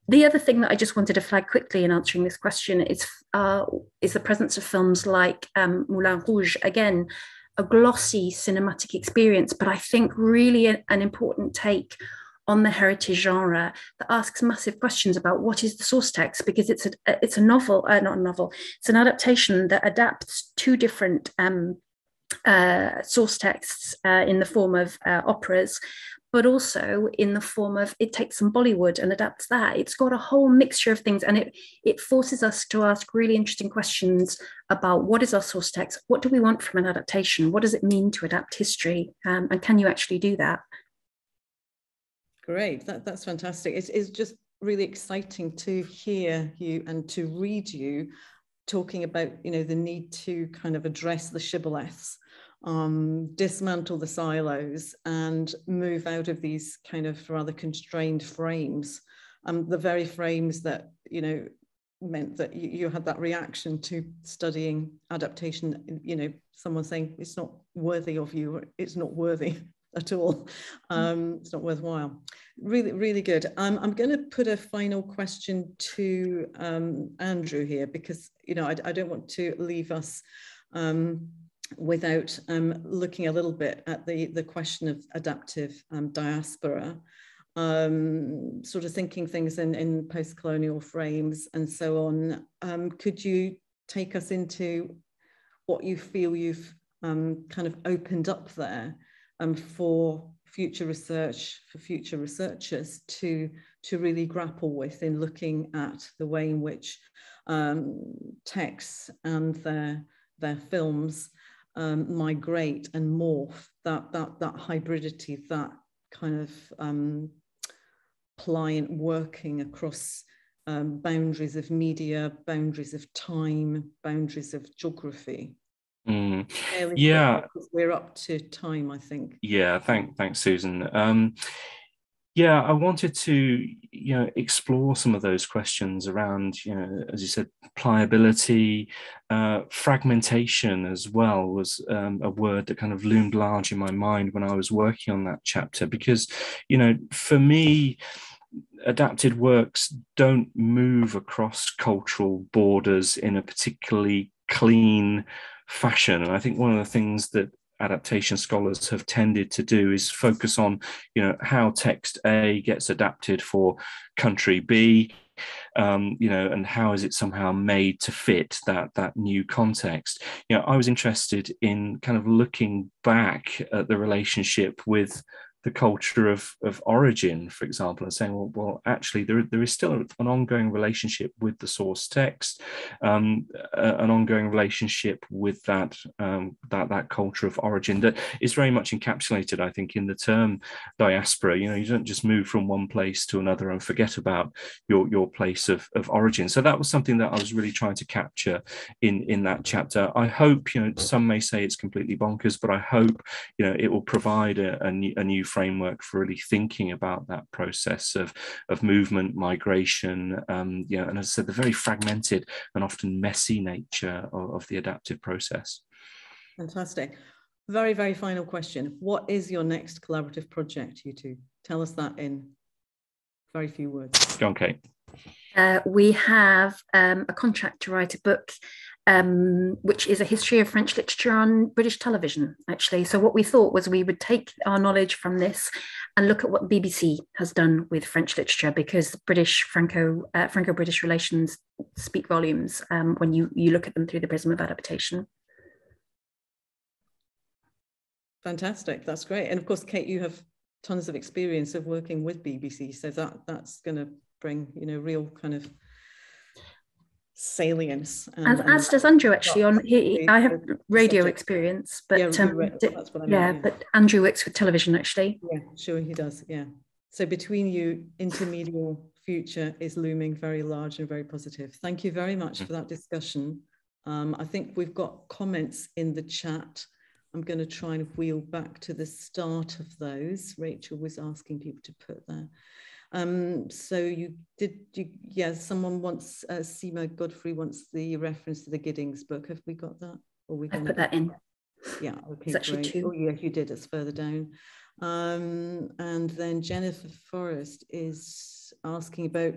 The other thing that I just wanted to flag quickly in answering this question is the presence of films like Moulin Rouge. Again, a glossy cinematic experience, but I think really an important take on the heritage genre that asks massive questions about what is the source text, because it's a novel, not a novel, it's an adaptation that adapts two different source texts in the form of operas, but also in the form of, it takes some Bollywood and adapts that. It's got a whole mixture of things, and it forces us to ask really interesting questions about what is our source text, what do we want from an adaptation, what does it mean to adapt history, and can you actually do that? Great, that's fantastic. It's just really exciting to hear you and to read you talking about, the need to kind of address the shibboleths, dismantle the silos, and move out of these kind of rather constrained frames, the very frames that, meant that you had that reaction to studying adaptation, someone saying it's not worthy of you, or it's not worthy at all. It's not worthwhile. Really, really good. I'm going to put a final question to Andrew here, because I don't want to leave us without looking a little bit at the question of adaptive diaspora, sort of thinking things in post-colonial frames and so on. Could you take us into what you feel you've kind of opened up there for future research, for future researchers to really grapple with in looking at the way in which texts and their films migrate and morph, that hybridity, that kind of pliant working across boundaries of media, boundaries of time, boundaries of geography. Yeah, we're up to time, I think. Yeah, thanks, Susan. Yeah, I wanted to, explore some of those questions around, as you said, pliability, fragmentation as well was a word that kind of loomed large in my mind when I was working on that chapter, because, for me, adapted works don't move across cultural borders in a particularly clean fashion. And I think one of the things that adaptation scholars have tended to do is focus on, how text A gets adapted for country B, and how is it somehow made to fit that new context. I was interested in kind of looking back at the relationship with the culture of origin, for example, and saying, well, actually, there is still an ongoing relationship with the source text, an ongoing relationship with that culture of origin that is very much encapsulated, I think, in the term diaspora. You don't just move from one place to another and forget about your place of origin. So that was something that I was really trying to capture in that chapter. I hope, some may say it's completely bonkers, but I hope, it will provide a new framework for really thinking about that process of movement, migration, and as I said, the very fragmented and often messy nature of the adaptive process. Fantastic. Very, very final question. What is your next collaborative project, you two? Tell us that in very few words. Go on, Kate. We have a contract to write a book, which is a history of French literature on British television, actually. So what we thought was we would take our knowledge from this and look at what BBC has done with French literature, because British Franco-British relations speak volumes when you look at them through the prism of adaptation. Fantastic, that's great. And of course, Kate, you have tons of experience of working with BBC, so that's going to bring, real kind of salience. As does Andrew, actually. I have radio experience, but that's what I mean, but Andrew works with television, actually. Yeah, sure, he does. Yeah. So between you, intermedial future is looming very large and very positive. Thank you very much for that discussion. I think we've got comments in the chat. I'm going to try and wheel back to the start of those. Rachel was asking people to put there. So someone wants, Seema Godfrey wants the reference to the Giddings book. Have we got that? Or we I put that in. Yeah, okay, it's actually great. 2. Oh yeah, you did, it's further down. And then Jennifer Forrest is asking about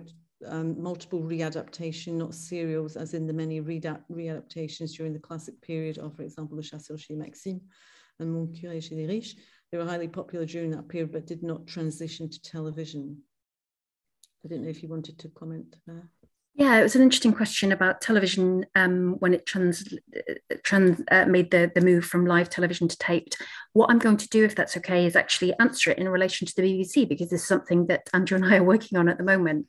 multiple readaptation, not serials, as in the many readaptations during the classic period of, for example, Le Chasseur chez Maxime and Mon Curé chez les Riches. They were highly popular during that period, but did not transition to television. I didn't know if you wanted to comment there. Yeah, it was an interesting question about television when it made the move from live television to taped. What I'm going to do, if that's okay, is actually answer it in relation to the BBC, because this is something that Andrew and I are working on at the moment.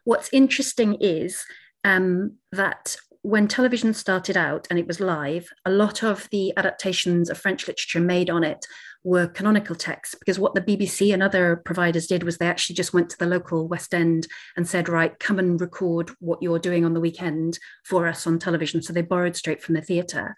What's interesting is that when television started out and it was live, a lot of the adaptations of French literature made on it were canonical texts, because what the BBC and other providers did was they actually just went to the local West End and said, right, come and record what you're doing on the weekend for us on television. So they borrowed straight from the theatre.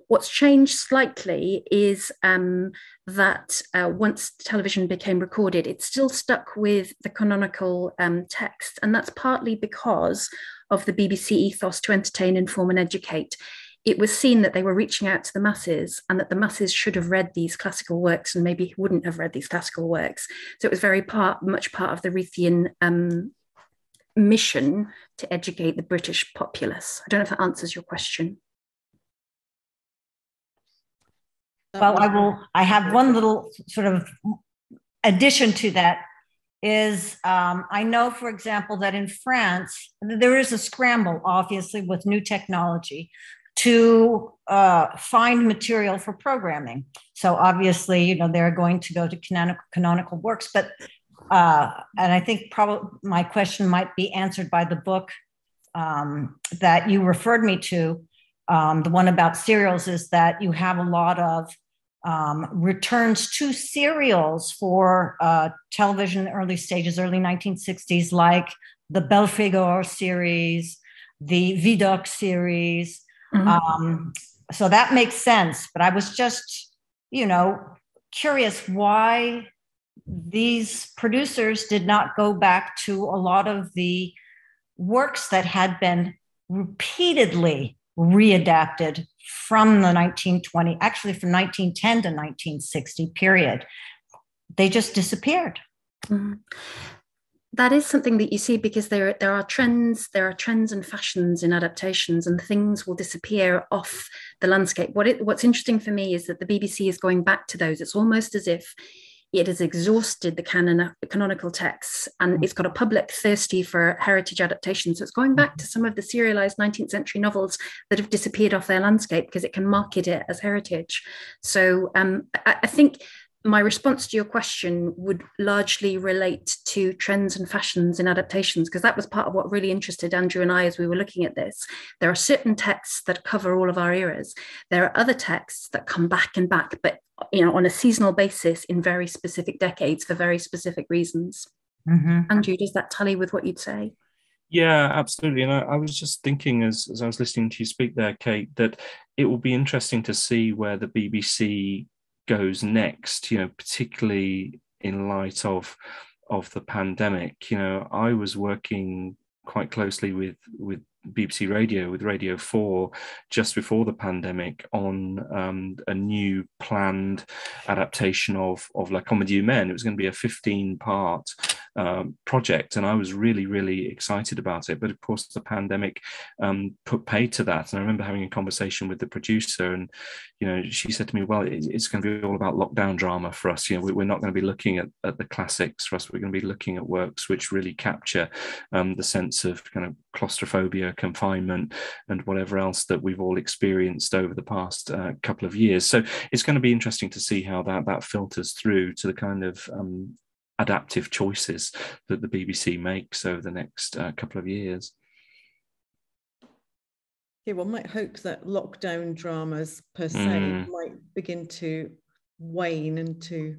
What's changed slightly is that once television became recorded, it still stuck with the canonical text. And that's partly because of the BBC ethos to entertain, inform and educate. It was seen that they were reaching out to the masses and that the masses should have read these classical works and maybe wouldn't have read these classical works. So it was very much part of the Reithian mission to educate the British populace. I don't know if that answers your question. Well, I have one little sort of addition to that is I know, for example, that in France, there is a scramble, obviously, with new technology to find material for programming. So obviously, they're going to go to canonical works, but and I think probably my question might be answered by the book that you referred me to. The one about serials is that you have a lot of returns to serials for television early stages, early 1960s, like the Belphegor series, the Vidocq series. Mm-hmm. So that makes sense. But I was just, curious why these producers did not go back to a lot of the works that had been repeatedly readapted from the 1920, actually from 1910 to 1960 period. They just disappeared. Mm-hmm. That is something that you see because there are trends and fashions in adaptations, and things will disappear off the landscape. What's interesting for me is that the BBC is going back to those. It's almost as if it has exhausted the canonical texts, and it's got a public thirsty for heritage adaptations. So it's going back to some of the serialized 19th century novels that have disappeared off their landscape because it can market it as heritage. So I think my response to your question would largely relate to trends and fashions in adaptations, because that was part of what really interested Andrew and I as we were looking at this. There are certain texts that cover all of our eras. There are other texts that come back and back, but on a seasonal basis in very specific decades for very specific reasons. Mm-hmm. Andrew, does that tally with what you'd say? Yeah, absolutely. And I was just thinking as I was listening to you speak there, Kate, that it will be interesting to see where the BBC goes next, particularly in light of the pandemic. I was working quite closely with BBC Radio, with Radio 4, just before the pandemic on a new planned adaptation of La Comédie Humaine. It was going to be a 15-part project, and I was really, really excited about it. But of course, the pandemic put paid to that. And I remember having a conversation with the producer, and she said to me, "Well, it's going to be all about lockdown drama for us. We're not going to be looking at the classics for us. We're going to be looking at works which really capture the sense of kind of claustrophobia, confinement, and whatever else that we've all experienced over the past couple of years." So it's going to be interesting to see how that filters through to the kind of adaptive choices that the BBC makes over the next couple of years. Yeah, one might hope that lockdown dramas per se might begin to wane and to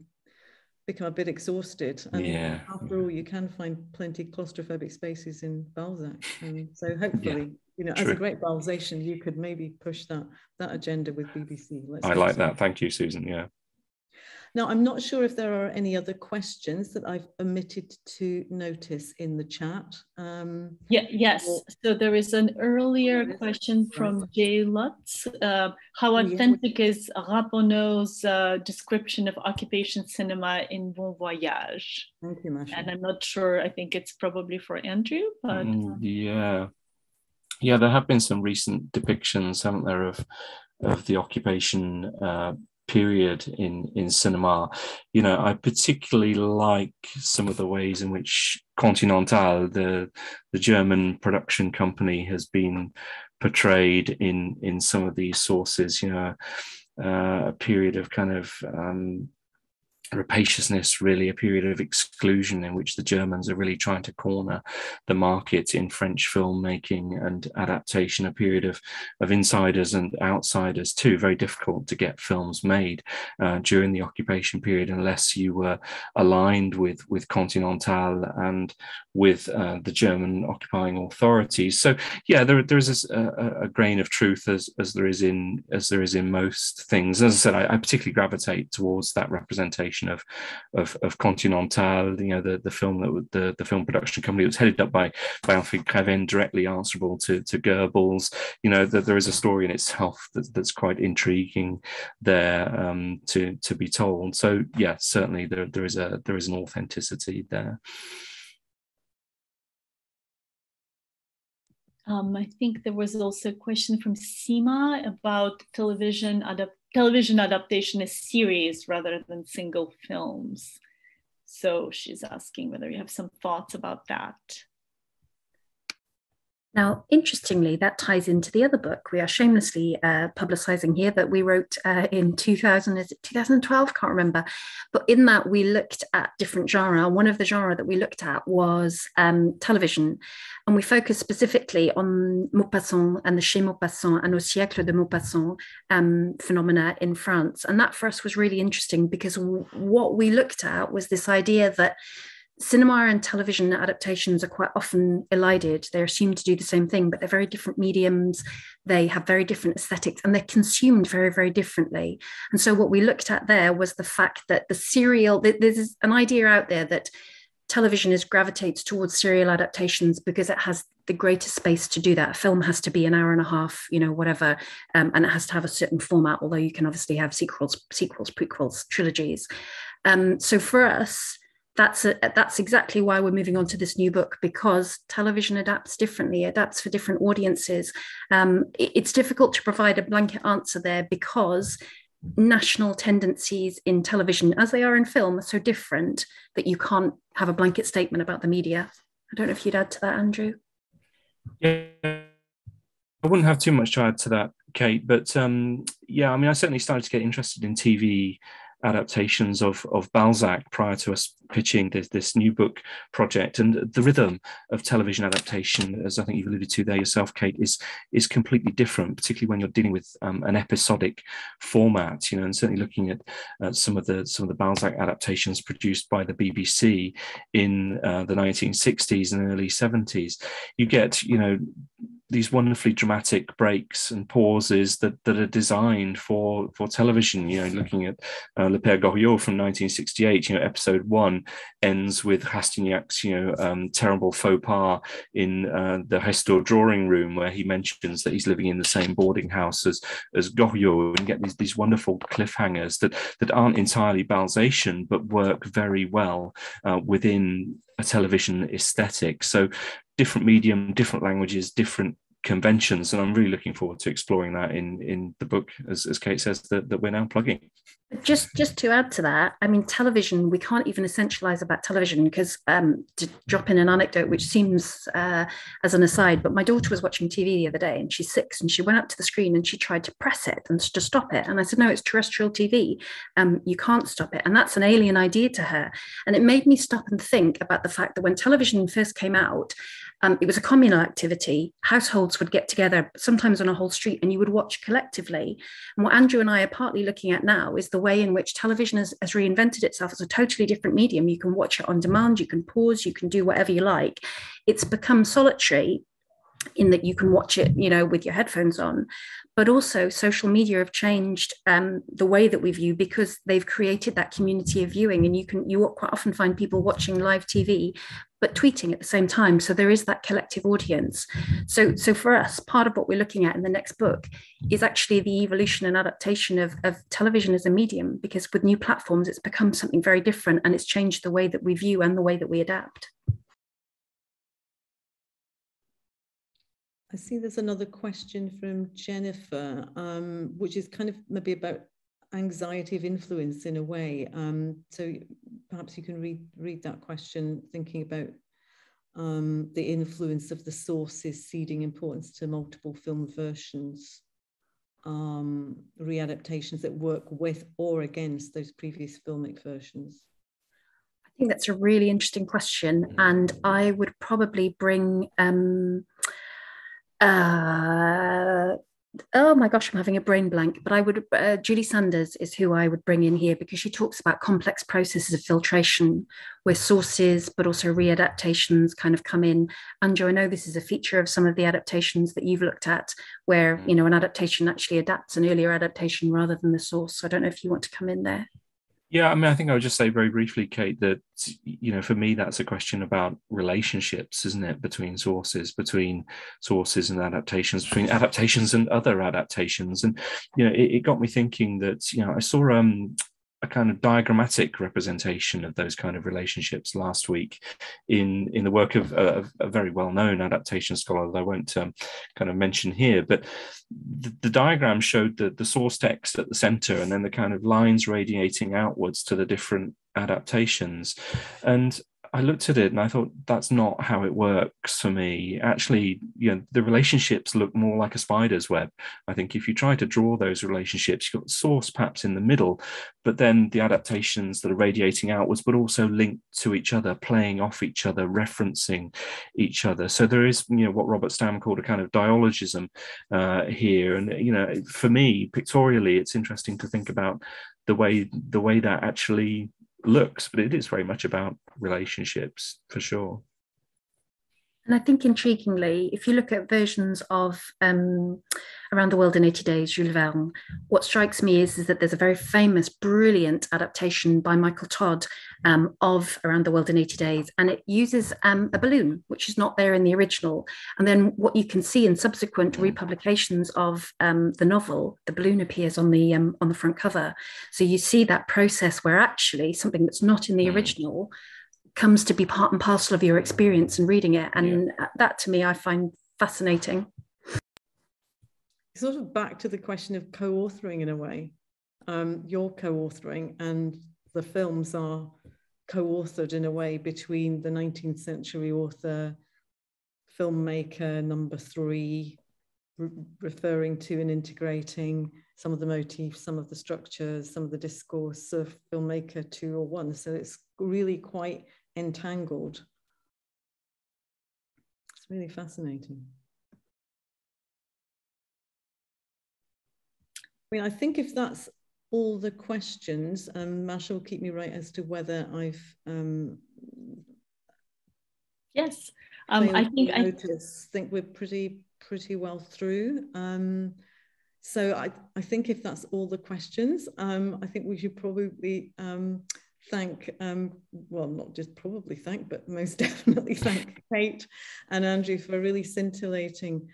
become a bit exhausted. And after all, you can find plenty of claustrophobic spaces in Balzac. And so hopefully, as a great Balzacian, you could maybe push that agenda with BBC. I like that. Thank you, Susan. Yeah. Now, I'm not sure if there are any other questions that I've omitted to notice in the chat. Yes. So there is an earlier question from Jay Lutz. How authentic is Rapponneau's description of occupation cinema in Bon Voyage? Thank you, Masha. And I'm not sure, I think it's probably for Andrew, but... Yeah, there have been some recent depictions, haven't there, of the occupation period in cinema. I particularly like some of the ways in which Continental, the German production company, has been portrayed in some of these sources. A period of kind of rapaciousness, really, a period of exclusion in which the Germans are really trying to corner the market in French filmmaking and adaptation, a period of insiders and outsiders too. Very difficult to get films made during the occupation period unless you were aligned with Continental and with the German occupying authorities. So there is a grain of truth as there is in most things. As I said, I particularly gravitate towards that representation of Continental, the film the film production company that was headed up by Alfred Craven, directly answerable to Goebbels. That there is a story in itself that's quite intriguing there to be told. So certainly there is an authenticity there. I think there was also a question from Seema about television adaptation as series rather than single films. So she's asking whether you have some thoughts about that. Now, interestingly, that ties into the other book we are shamelessly publicizing here that we wrote in 2000, is it 2012? Can't remember. But in that, we looked at different genre. One of the genre that we looked at was television. And we focused specifically on Maupassant and the Chez Maupassant and au siècle de Maupassant phenomena in France. And that for us was really interesting because what we looked at was this idea that cinema and television adaptations are quite often elided. They're assumed to do the same thing, but they're very different mediums. They have very different aesthetics and they're consumed very, very differently. And so what we looked at there was the fact that the serial, there's an idea out there that television gravitates towards serial adaptations because it has the greatest space to do that. A film has to be an hour and a half, whatever, and it has to have a certain format, although you can obviously have sequels, prequels, trilogies. So for us, that's exactly why we're moving on to this new book, because television adapts differently, adapts for different audiences. It's difficult to provide a blanket answer there because national tendencies in television, as they are in film, are so different that you can't have a blanket statement about the media. I don't know if you'd add to that, Andrew. Yeah, I wouldn't have too much to add to that, Kate, but I certainly started to get interested in TV adaptations of Balzac prior to us pitching this new book project. And the rhythm of television adaptation, as I think you've alluded to there yourself, Kate, is completely different, particularly when you're dealing with an episodic format, and certainly looking at some of the Balzac adaptations produced by the BBC in the 1960s and early 70s. You get, these wonderfully dramatic breaks and pauses that are designed for television. Looking at Le Père Goriot from 1968, episode 1 ends with Rastignac's terrible faux pas in the Resto drawing room, where he mentions that he's living in the same boarding house as Goriot, and get these wonderful cliffhangers that aren't entirely Balzacian but work very well within a television aesthetic. So different medium, different languages, different conventions, and I'm really looking forward to exploring that in the book, as Kate says, that we're now plugging. Just to add to that, I mean, television, we can't even essentialize about television because to drop in an anecdote, which seems as an aside, but my daughter was watching TV the other day and she's 6 and she went up to the screen and she tried to press it and to stop it. And I said, no, it's terrestrial TV. You can't stop it. And that's an alien idea to her. And it made me stop and think about the fact that when television first came out, it was a communal activity. Households would get together, sometimes on a whole street, and you would watch collectively. And what Andrew and I are partly looking at now is the way in which television has reinvented itself as a totally different medium. You can watch it on demand, you can pause, you can do whatever you like. It's become solitary in that you can watch it, with your headphones on. But also social media have changed the way that we view, because they've created that community of viewing, and you quite often find people watching live TV but tweeting at the same time. So there is that collective audience. So for us, part of what we're looking at in the next book is actually the evolution and adaptation of television as a medium, because with new platforms, it's become something very different, and it's changed the way that we view and the way that we adapt. I see there's another question from Jennifer, which is kind of maybe about anxiety of influence in a way. So perhaps you can read that question, thinking about the influence of the sources ceding importance to multiple film versions, readaptations that work with or against those previous filmic versions. I think that's a really interesting question, and I would probably bring oh my gosh, I'm having a brain blank, but I would, Julie Sanders is who I would bring in here, because she talks about complex processes of filtration where sources, but also readaptations kind of come in. Andrew, I know this is a feature of some of the adaptations that you've looked at, where, an adaptation actually adapts an earlier adaptation rather than the source. So I don't know if you want to come in there. Yeah, I think I would just say very briefly, Kate, that, for me, that's a question about relationships, isn't it? Between sources and adaptations, between adaptations and other adaptations. And, it got me thinking that, I saw a kind of diagrammatic representation of those kind of relationships last week in the work of a very well-known adaptation scholar that I won't kind of mention here, but the diagram showed the source text at the center and then the kind of lines radiating outwards to the different adaptations. And I looked at it and I thought that's not how it works for me. Actually, the relationships look more like a spider's web. I think if you try to draw those relationships, you've got the source perhaps in the middle, but then the adaptations that are radiating outwards, but also linked to each other, playing off each other, referencing each other. So there is, what Robert Stam called a kind of dialogism here. And, for me, pictorially, it's interesting to think about the way that actually looks, but it is very much about relationships for sure. And I think intriguingly, if you look at versions of Around the World in 80 Days, Jules Verne, what strikes me is that there's a very famous, brilliant adaptation by Michael Todd of Around the World in 80 Days. And it uses a balloon, which is not there in the original. And then what you can see in subsequent republications of the novel, the balloon appears on the front cover. So you see that process where actually something that's not in the original comes to be part and parcel of your experience in reading it. And that, to me, I find fascinating. Sort of back to the question of co-authoring in a way. You're co-authoring and the films are co-authored in a way between the 19th century author, filmmaker number 3, referring to and integrating some of the motifs, some of the structures, some of the discourse of filmmaker 2 or 1. So it's really quite entangled. It's really fascinating. I mean, I think if that's all the questions, Masha will keep me right as to whether I've yes, I think we're pretty well through. So I think if that's all the questions, I think we should probably thank, well, not just probably thank, but most definitely thank Kate and Andrew for a really scintillating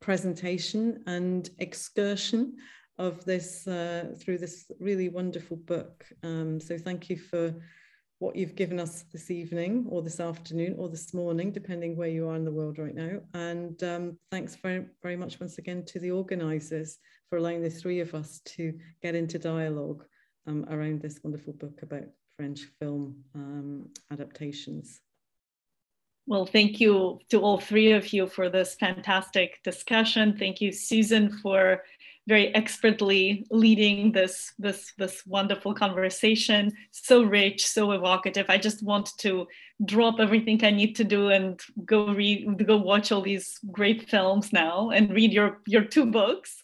presentation and excursion of this through this really wonderful book. So thank you for what you've given us this evening or this afternoon or this morning, depending where you are in the world right now. And thanks very, very much once again to the organisers for allowing the 3 of us to get into dialogue around this wonderful book about French film adaptations. Well, thank you to all 3 of you for this fantastic discussion. Thank you, Susan, for very expertly leading this wonderful conversation. So rich, so evocative. I just want to drop everything I need to do and go watch all these great films now and read your 2 books.